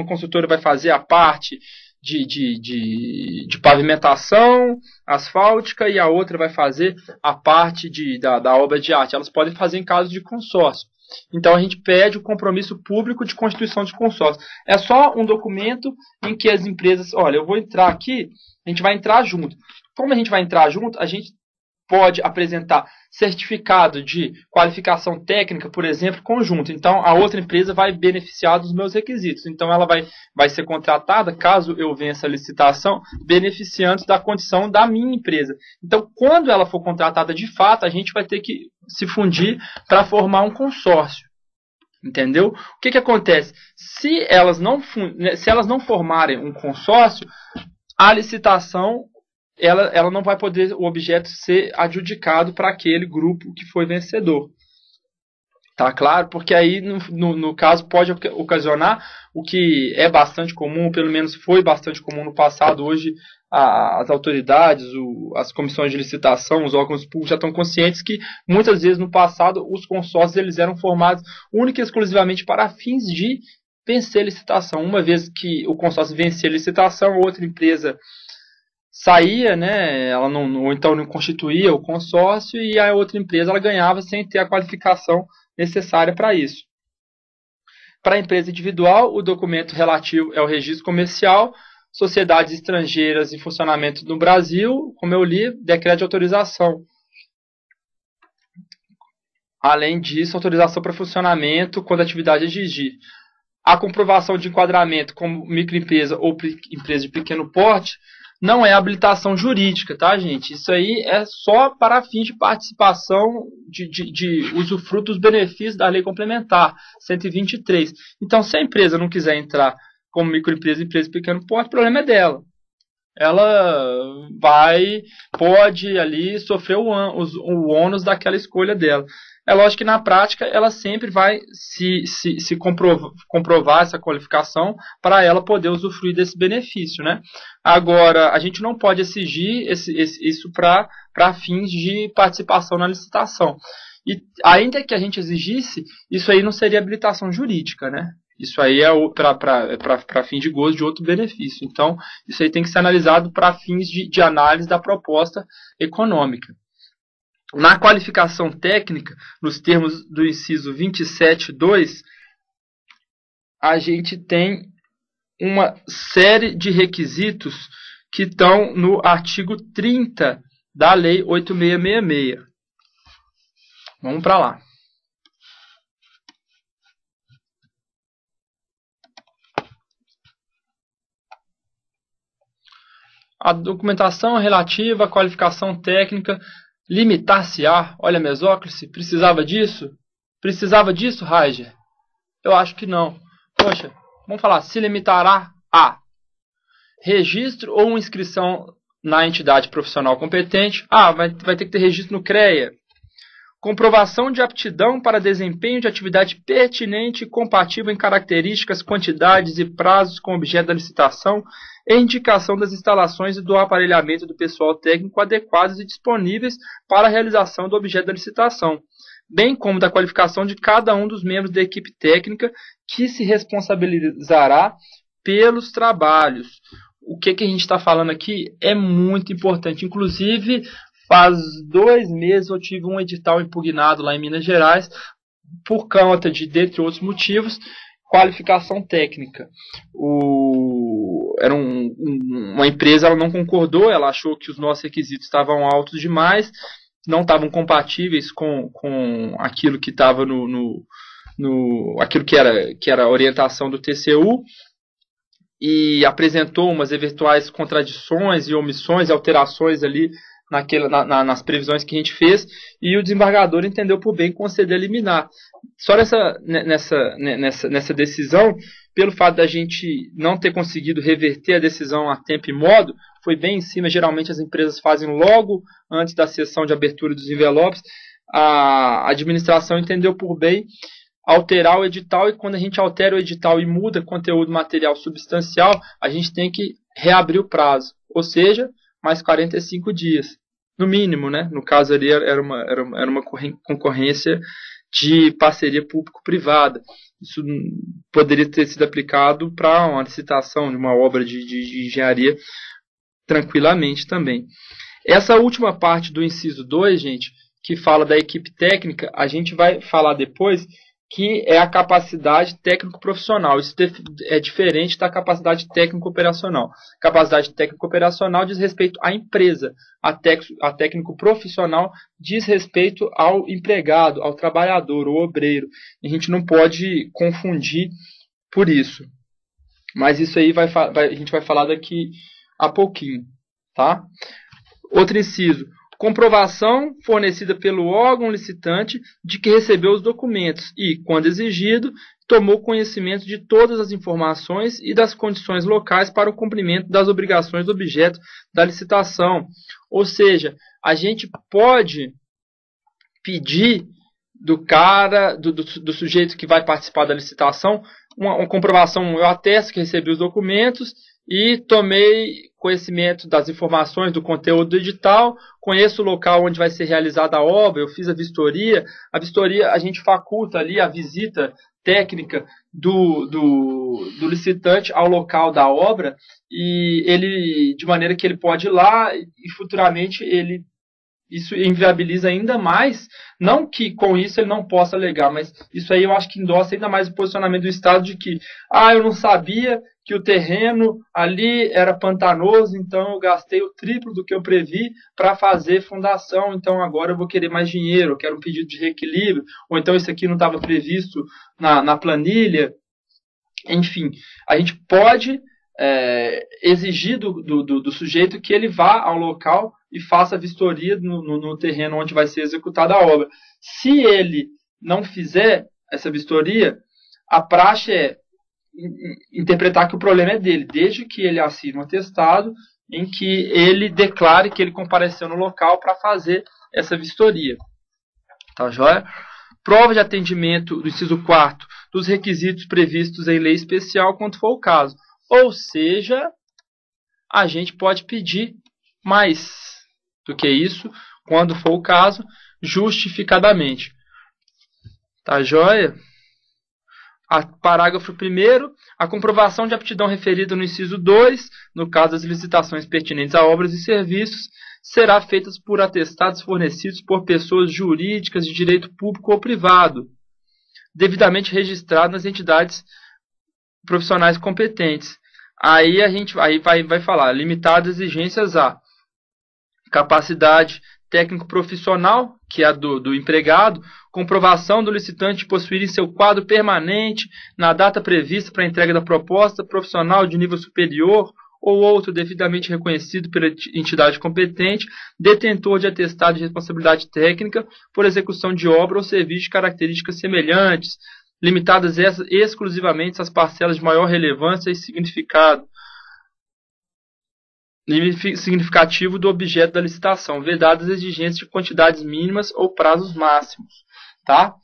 construtora vai fazer a parte de pavimentação asfáltica e a outra vai fazer a parte da obra de arte. Elas podem fazer em caso de consórcio. Então a gente pede o compromisso público de constituição de consórcio. É só um documento em que as empresas, olha, eu vou entrar aqui, a gente vai entrar junto. Como a gente vai entrar junto, a gente pode apresentar certificado de qualificação técnica, por exemplo, conjunto. Então a outra empresa vai beneficiar dos meus requisitos. Então ela vai ser contratada, caso eu vença a licitação, beneficiando da condição da minha empresa. Então quando ela for contratada de fato, a gente vai ter que se fundir para formar um consórcio. Entendeu? O que acontece? Se elas não formarem um consórcio, a licitação ela não vai poder, o objeto ser adjudicado para aquele grupo que foi vencedor. Tá claro? Porque aí, no caso, pode ocasionar o que é bastante comum, pelo menos foi bastante comum no passado. Hoje, as autoridades, as comissões de licitação, os órgãos públicos já estão conscientes que, muitas vezes, no passado, os consórcios eles eram formados única e exclusivamente para fins de vencer a licitação. Uma vez que o consórcio vencia a licitação, outra empresa saía, né, ela ou então não constituía o consórcio e a outra empresa ela ganhava sem ter a qualificação necessária para isso. Para a empresa individual, o documento relativo é o registro comercial, sociedades estrangeiras em funcionamento no Brasil, como eu li, decreto de autorização. Além disso, autorização para funcionamento quando a atividade exigir. A comprovação de enquadramento como microempresa ou empresa de pequeno porte não é habilitação jurídica, tá, gente? Isso aí é só para fins de participação, de usufruto dos benefícios da lei complementar, 123. Então, se a empresa não quiser entrar como microempresa, empresa de pequeno porte, o problema é dela. Ela pode ali sofrer o ônus daquela escolha dela. É lógico que na prática ela sempre vai se comprovar essa qualificação para ela poder usufruir desse benefício, né? Agora, a gente não pode exigir isso para fins de participação na licitação. E ainda que a gente exigisse, isso aí não seria habilitação jurídica, né? Isso aí é para fim de gozo de outro benefício. Então, isso aí tem que ser analisado para fins de análise da proposta econômica. Na qualificação técnica, nos termos do inciso 27.2, a gente tem uma série de requisitos que estão no artigo 30 da Lei 8666. Vamos para lá. A documentação relativa à qualificação técnica limitar-se-á, olha mesóclise, precisava disso? Precisava disso, Raiger? Eu acho que não. Poxa, vamos falar, se limitará a. registro ou inscrição na entidade profissional competente. Vai ter que ter registro no CREA. Comprovação de aptidão para desempenho de atividade pertinente e compatível em características, quantidades e prazos com objeto da licitação e indicação das instalações e do aparelhamento do pessoal técnico adequados e disponíveis para a realização do objeto da licitação, bem como da qualificação de cada um dos membros da equipe técnica que se responsabilizará pelos trabalhos. O que a gente está falando aqui é muito importante. Inclusive, faz 2 meses eu tive um edital impugnado lá em Minas Gerais por conta de, dentre outros motivos, qualificação técnica. Era uma empresa, ela não concordou, ela achou que os nossos requisitos estavam altos demais, não estavam compatíveis com aquilo que estava aquilo que era a orientação do TCU, e apresentou umas eventuais contradições e omissões, alterações ali nas previsões que a gente fez, e o desembargador entendeu por bem conceder liminar. Só nessa decisão, pelo fato da gente não ter conseguido reverter a decisão a tempo e modo, foi bem em cima. Geralmente as empresas fazem logo antes da sessão de abertura dos envelopes. A administração entendeu por bem alterar o edital, e quando a gente altera o edital e muda conteúdo material substancial, a gente tem que reabrir o prazo, ou seja, mais 45 dias, no mínimo, né? No caso ali era uma concorrência de parceria público-privada. Isso poderia ter sido aplicado para uma licitação de uma obra de engenharia tranquilamente também. Essa última parte do inciso 2, gente, que fala da equipe técnica, a gente vai falar depois, que é a capacidade técnico-profissional. Isso é diferente da capacidade técnico-operacional. Capacidade técnico-operacional diz respeito à empresa. A técnico-profissional diz respeito ao empregado, ao trabalhador, ao obreiro. A gente não pode confundir por isso. Mas isso aí a gente vai falar daqui a pouquinho. Tá? Outro inciso. Comprovação fornecida pelo órgão licitante de que recebeu os documentos e, quando exigido, tomou conhecimento de todas as informações e das condições locais para o cumprimento das obrigações do objeto da licitação. Ou seja, a gente pode pedir do sujeito que vai participar da licitação uma comprovação. Eu atesto que recebi os documentos e tomei conhecimento das informações do conteúdo do edital, conheço o local onde vai ser realizada a obra, eu fiz a vistoria. A vistoria, a gente faculta ali a visita técnica do licitante ao local da obra, e ele, de maneira que ele pode ir lá e futuramente isso inviabiliza ainda mais, não que com isso ele não possa alegar, mas isso aí eu acho que endossa ainda mais o posicionamento do Estado de que, eu não sabia que o terreno ali era pantanoso, então eu gastei o triplo do que eu previ para fazer fundação, então agora eu vou querer mais dinheiro, eu quero um pedido de reequilíbrio, ou então isso aqui não estava previsto na planilha. Enfim, a gente pode exigir do sujeito que ele vá ao local e faça a vistoria no terreno onde vai ser executada a obra. Se ele não fizer essa vistoria, a praxe é interpretar que o problema é dele, desde que ele assine um atestado em que ele declare que ele compareceu no local para fazer essa vistoria. Tá joia? Prova de atendimento do inciso 4º dos requisitos previstos em lei especial, quando for o caso. Ou seja, a gente pode pedir mais do que isso, quando for o caso, justificadamente. Tá joia? Parágrafo 1º, a comprovação de aptidão referida no inciso 2, no caso das licitações pertinentes a obras e serviços, será feita por atestados fornecidos por pessoas jurídicas de direito público ou privado, devidamente registrados nas entidades profissionais competentes. Aí a gente vai falar, limitadas exigências a capacidade técnico-profissional, que é a do empregado, comprovação do licitante possuir em seu quadro permanente, na data prevista para a entrega da proposta, profissional de nível superior ou outro devidamente reconhecido pela entidade competente, detentor de atestado de responsabilidade técnica por execução de obra ou serviço de características semelhantes, limitadas exclusivamente às parcelas de maior relevância e significado. limite significativo do objeto da licitação, vedadas as exigências de quantidades mínimas ou prazos máximos, tá?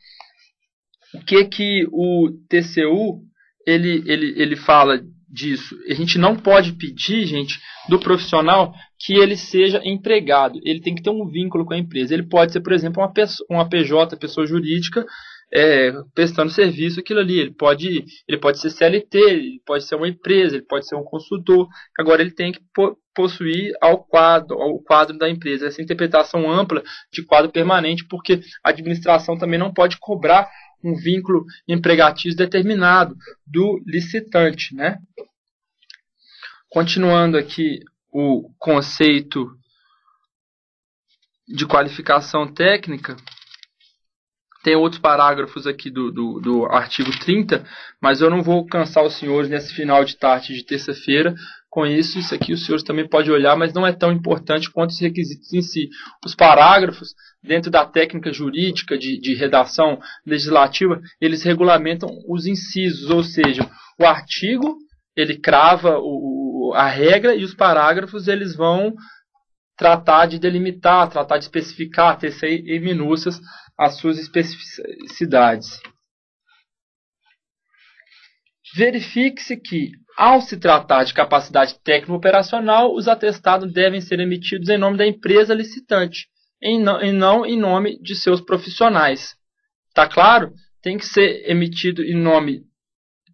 O que o TCU ele fala disso? A gente não pode pedir, gente, do profissional que ele seja empregado. Ele tem que ter um vínculo com a empresa. Ele pode ser, por exemplo, uma PJ, pessoa jurídica, prestando serviço, aquilo ali. Ele pode ser CLT, ele pode ser uma empresa, ele pode ser um consultor. Agora ele tem que possuir o quadro da empresa. Essa interpretação ampla de quadro permanente, porque a administração também não pode cobrar um vínculo empregatício determinado do licitante, né? Continuando aqui o conceito de qualificação técnica, tem outros parágrafos aqui do artigo 30, mas eu não vou cansar os senhores nesse final de tarde de terça-feira com isso. Isso aqui os senhores também podem olhar, mas não é tão importante quanto os requisitos em si. Os parágrafos, dentro da técnica jurídica de redação legislativa, eles regulamentam os incisos, ou seja, o artigo ele crava a regra e os parágrafos eles vão tratar de delimitar, tratar de especificar, tecer em minúcias as suas especificidades. Verifique-se que, ao se tratar de capacidade técnico-operacional, os atestados devem ser emitidos em nome da empresa licitante, e não em nome de seus profissionais. Tá claro? Tem que ser emitido em nome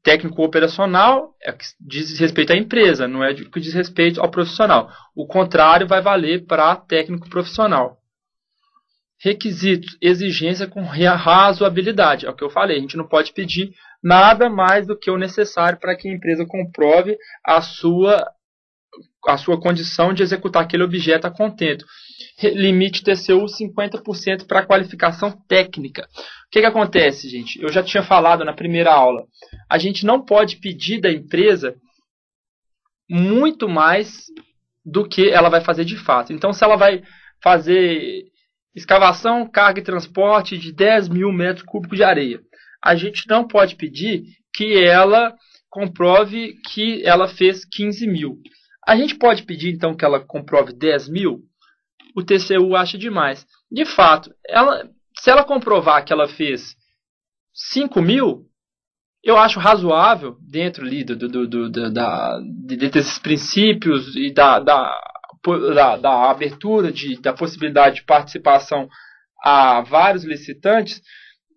técnico-operacional, que diz respeito à empresa, não é que diz respeito ao profissional. O contrário vai valer para técnico-profissional. Requisitos, exigência com razoabilidade. É o que eu falei, a gente não pode pedir nada mais do que o necessário para que a empresa comprove a sua condição de executar aquele objeto a contento. Limite TCU 50% para qualificação técnica. O que acontece, gente? Eu já tinha falado na primeira aula. A gente não pode pedir da empresa muito mais do que ela vai fazer de fato. Então, se ela vai fazer escavação, carga e transporte de 10 mil metros cúbicos de areia, a gente não pode pedir que ela comprove que ela fez 15 mil. A gente pode pedir, então, que ela comprove 10 mil? O TCU acha demais. De fato, se ela comprovar que ela fez 5 mil, eu acho razoável, dentro ali desses princípios e da abertura, da possibilidade de participação a vários licitantes,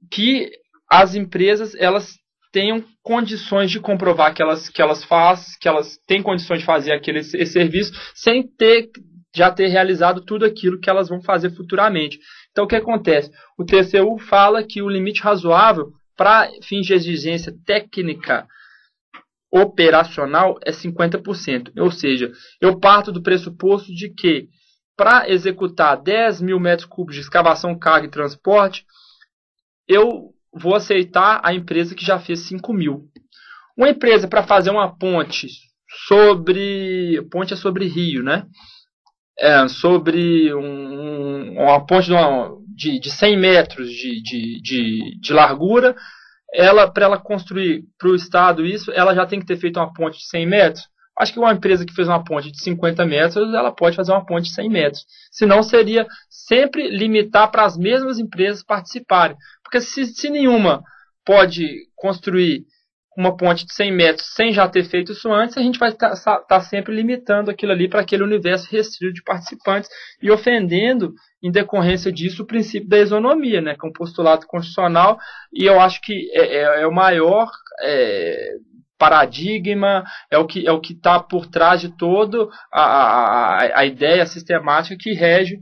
que as empresas elas tenham condições de comprovar que elas têm condições de fazer esse serviço sem já ter realizado tudo aquilo que elas vão fazer futuramente. Então, o que acontece? O TCU fala que o limite razoável para fins de exigência técnica operacional é 50%. Ou seja, eu parto do pressuposto de que para executar 10 mil metros cúbicos de escavação, carga e transporte, eu vou aceitar a empresa que já fez 5 mil. Uma empresa para fazer uma ponte ponte é sobre rio, né? Sobre uma ponte de 100 metros de largura, para ela construir para o Estado isso, ela já tem que ter feito uma ponte de 100 metros. Acho que uma empresa que fez uma ponte de 50 metros, ela pode fazer uma ponte de 100 metros. Senão seria sempre limitar para as mesmas empresas participarem. Porque se nenhuma pode construir uma ponte de 100 metros sem já ter feito isso antes, a gente vai estar sempre limitando aquilo ali para aquele universo restrito de participantes e ofendendo, em decorrência disso, o princípio da isonomia, né, que é um postulado constitucional, e eu acho que é o maior paradigma, é o que está por trás de todo a ideia sistemática que rege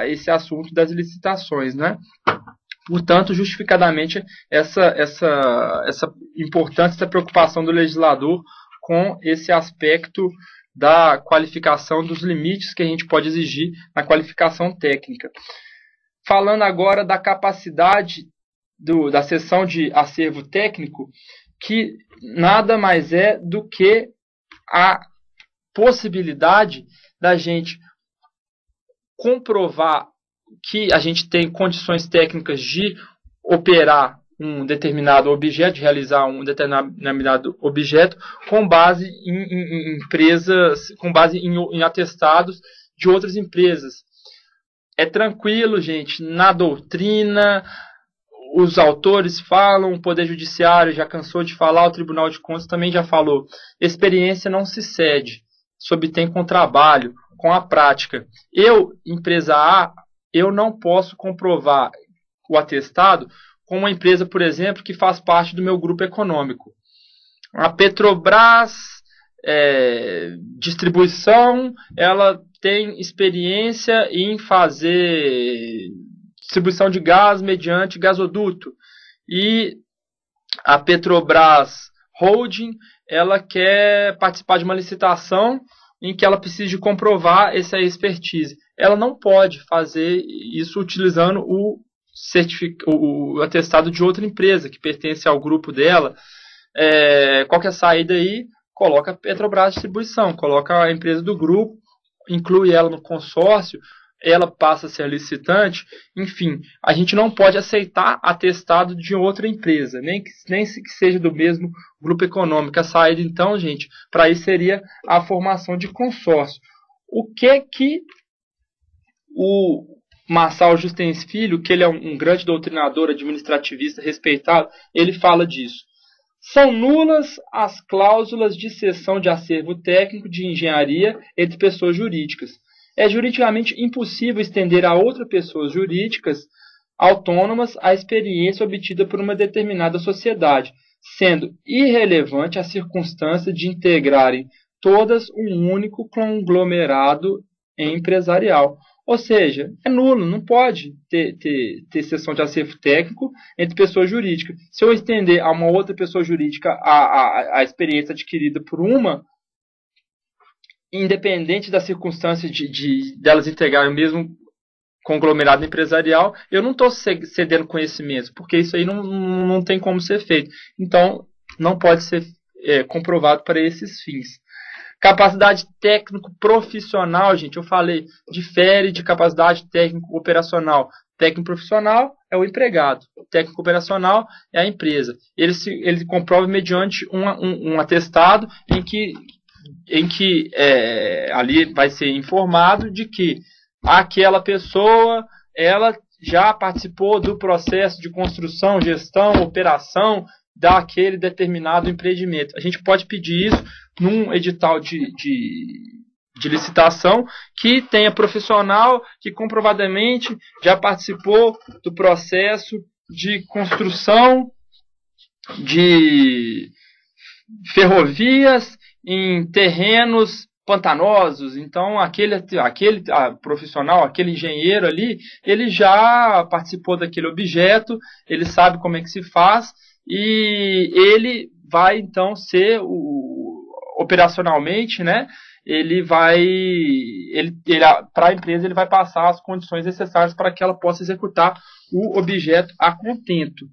esse assunto das licitações, né? Portanto, justificadamente, essa importância, essa preocupação do legislador com esse aspecto da qualificação, dos limites que a gente pode exigir na qualificação técnica. Falando agora da capacidade da seção de acervo técnico, que nada mais é do que a possibilidade da gente comprovar que a gente tem condições técnicas de operar um determinado objeto, de realizar um determinado objeto com base em empresas, com base em atestados de outras empresas. É tranquilo, gente, na doutrina, os autores falam, o Poder Judiciário já cansou de falar, o Tribunal de Contas também já falou. Experiência não se cede, se obtém com trabalho, com a prática. Eu, empresa A, eu não posso comprovar o atestado com uma empresa, por exemplo, que faz parte do meu grupo econômico. A Petrobras, distribuição, ela tem experiência em fazer distribuição de gás mediante gasoduto. E a Petrobras Holding, ela quer participar de uma licitação em que ela precisa de comprovar essa expertise. Ela não pode fazer isso utilizando o atestado de outra empresa que pertence ao grupo dela. Qual que é a saída aí? Coloca a Petrobras Distribuição, coloca a empresa do grupo, inclui ela no consórcio, ela passa a ser licitante. Enfim, a gente não pode aceitar atestado de outra empresa, nem que seja do mesmo grupo econômico. A saída, então, gente, para isso seria a formação de consórcio. O que o Marçal Justens Filho, que ele é um grande doutrinador administrativista respeitado, ele fala disso. São nulas as cláusulas de cessão de acervo técnico de engenharia entre pessoas jurídicas. É juridicamente impossível estender a outras pessoas jurídicas autônomas a experiência obtida por uma determinada sociedade, sendo irrelevante a circunstância de integrarem todas um único conglomerado empresarial. Ou seja, é nulo, não pode ter cessão de acervo técnico entre pessoas jurídicas. Se eu estender a uma outra pessoa jurídica a experiência adquirida por uma, independente da circunstância delas integrarem o mesmo conglomerado empresarial, eu não estou cedendo conhecimento, porque isso aí não tem como ser feito. Então, não pode ser comprovado para esses fins. Capacidade técnico-profissional, gente, eu falei, difere de capacidade técnico-operacional. Técnico-profissional é o empregado, técnico-operacional é a empresa. Ele comprova mediante um atestado em que ali vai ser informado de que aquela pessoa ela já participou do processo de construção, gestão, operação daquele determinado empreendimento. A gente pode pedir isso num edital de licitação que tenha profissional que comprovadamente já participou do processo de construção de ferrovias em terrenos pantanosos. Então, aquele profissional, aquele engenheiro ali, ele já participou daquele objeto, ele sabe como é que se faz e ele vai, então, ser operacionalmente, né? Para a empresa, ele vai passar as condições necessárias para que ela possa executar o objeto a contento.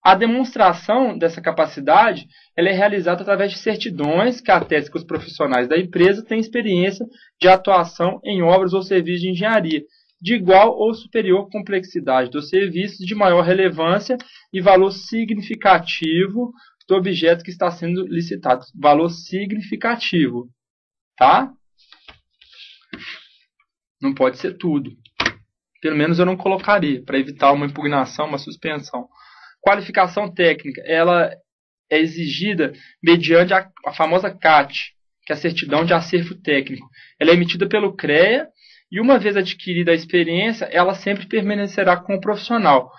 A demonstração dessa capacidade ela é realizada através de certidões que atestam que os profissionais da empresa têm experiência de atuação em obras ou serviços de engenharia, de igual ou superior complexidade dos serviços, de maior relevância e valor significativo do objeto que está sendo licitado. Valor significativo, tá? Não pode ser tudo. Pelo menos eu não colocaria, para evitar uma impugnação, uma suspensão. Qualificação técnica, ela é exigida mediante a famosa CAT, que é a certidão de acervo técnico. Ela é emitida pelo CREA e, uma vez adquirida a experiência, ela sempre permanecerá com o profissional.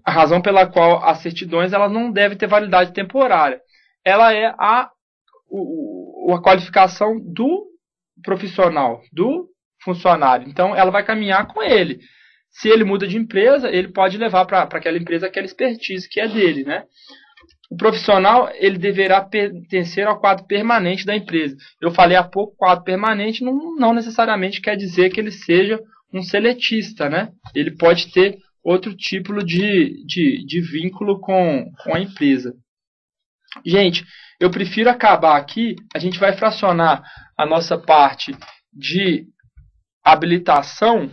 A razão pela qual as certidões elas não devem ter validade temporária. Ela é a qualificação do profissional, do funcionário. Então, ela vai caminhar com ele. Se ele muda de empresa, ele pode levar para aquela empresa aquela expertise que é dele, né? O profissional ele deverá pertencer ao quadro permanente da empresa. Eu falei há pouco, quadro permanente não necessariamente quer dizer que ele seja um seletista, né? Ele pode ter outro tipo de vínculo com a empresa. Gente, eu prefiro acabar aqui. A gente vai fracionar a nossa parte de habilitação.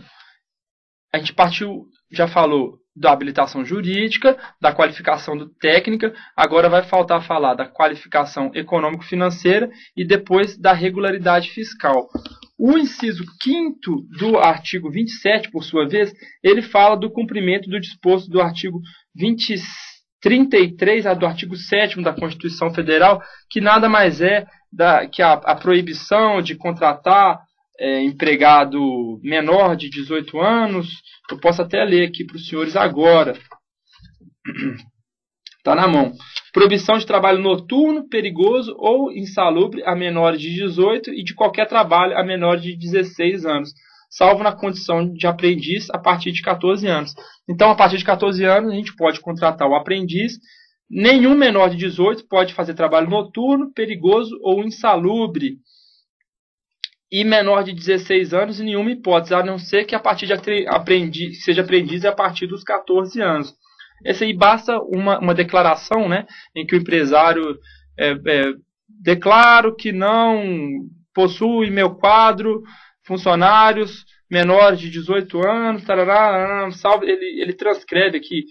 A gente partiu, já falou, da habilitação jurídica, da qualificação técnica, agora vai faltar falar da qualificação econômico-financeira e depois da regularidade fiscal. O inciso 5º do artigo 27, por sua vez, ele fala do cumprimento do disposto do artigo 33 do artigo 7º da Constituição Federal, que nada mais é que a proibição de contratar empregado menor de 18 anos. Eu posso até ler aqui para os senhores agora. Está na mão. Proibição de trabalho noturno, perigoso ou insalubre a menores de 18 e de qualquer trabalho a menores de 16 anos, salvo na condição de aprendiz a partir de 14 anos. Então, a partir de 14 anos, a gente pode contratar o aprendiz. Nenhum menor de 18 pode fazer trabalho noturno, perigoso ou insalubre. E menor de 16 anos em nenhuma hipótese, a não ser que a partir de seja aprendiz a partir dos 14 anos. Essa aí basta uma declaração, né, em que o empresário declaro que não possui meu quadro funcionários menores de 18 anos, tarará, ele transcreve aqui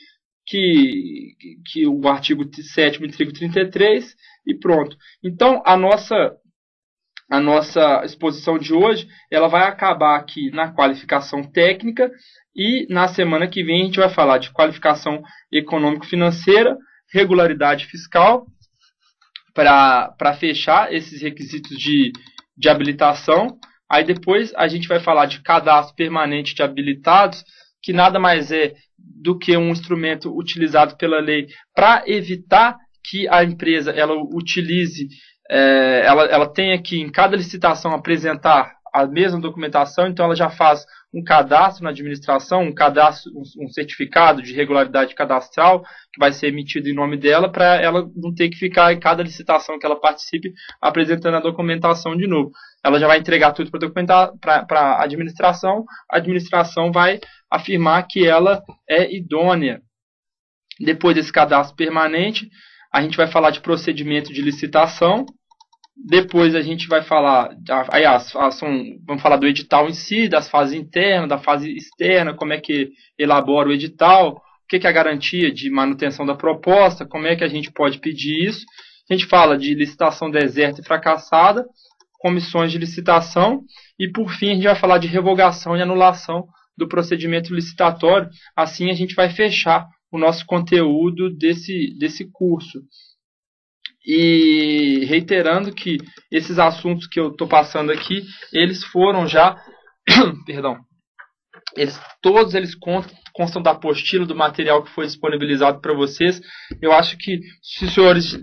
que o artigo 7º e artigo 33 e pronto. Então, a nossa exposição de hoje, ela vai acabar aqui na qualificação técnica e na semana que vem a gente vai falar de qualificação econômico-financeira, regularidade fiscal, para fechar esses requisitos de habilitação. Aí depois a gente vai falar de cadastro permanente de habilitados, que nada mais é do que um instrumento utilizado pela lei para evitar que a empresa ela utilize ela tem que em cada licitação apresentar a mesma documentação, então ela já faz um cadastro na administração, um certificado de regularidade cadastral que vai ser emitido em nome dela, para ela não ter que ficar em cada licitação que ela participe apresentando a documentação de novo. Ela já vai entregar tudo para a administração vai afirmar que ela é idônea. Depois desse cadastro permanente, a gente vai falar de procedimento de licitação. Depois a gente vai falar, vamos falar do edital em si, das fases internas, da fase externa, como é que elabora o edital, o que é a garantia de manutenção da proposta, como é que a gente pode pedir isso. A gente fala de licitação deserta e fracassada, comissões de licitação e, por fim, a gente vai falar de revogação e anulação do procedimento licitatório. Assim a gente vai fechar o nosso conteúdo desse curso. E reiterando que esses assuntos que eu estou passando aqui, eles foram já, perdão, todos eles constam da apostila, do material que foi disponibilizado para vocês. Eu acho que se os senhores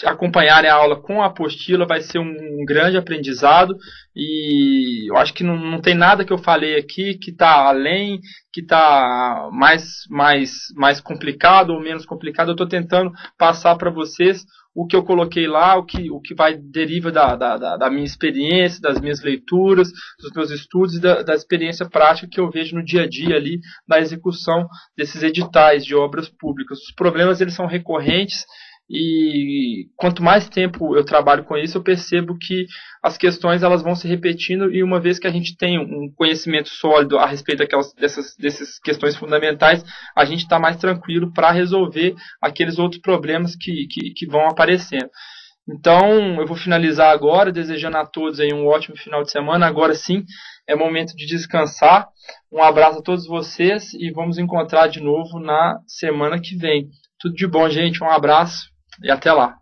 acompanharem a aula com a apostila, vai ser um grande aprendizado, e eu acho que não tem nada que eu falei aqui que está além, que está mais complicado ou menos complicado. Eu estou tentando passar para vocês o que eu coloquei lá, o que deriva da minha experiência, das minhas leituras, dos meus estudos e da experiência prática que eu vejo no dia a dia ali, na execução desses editais de obras públicas. Os problemas eles são recorrentes, e quanto mais tempo eu trabalho com isso, eu percebo que as questões elas vão se repetindo, e uma vez que a gente tem um conhecimento sólido a respeito dessas questões fundamentais, a gente está mais tranquilo para resolver aqueles outros problemas que vão aparecendo. Então, eu vou finalizar agora, desejando a todos aí um ótimo final de semana. Agora sim, é momento de descansar. Um abraço a todos vocês e vamos encontrar de novo na semana que vem. Tudo de bom, gente. Um abraço e até lá.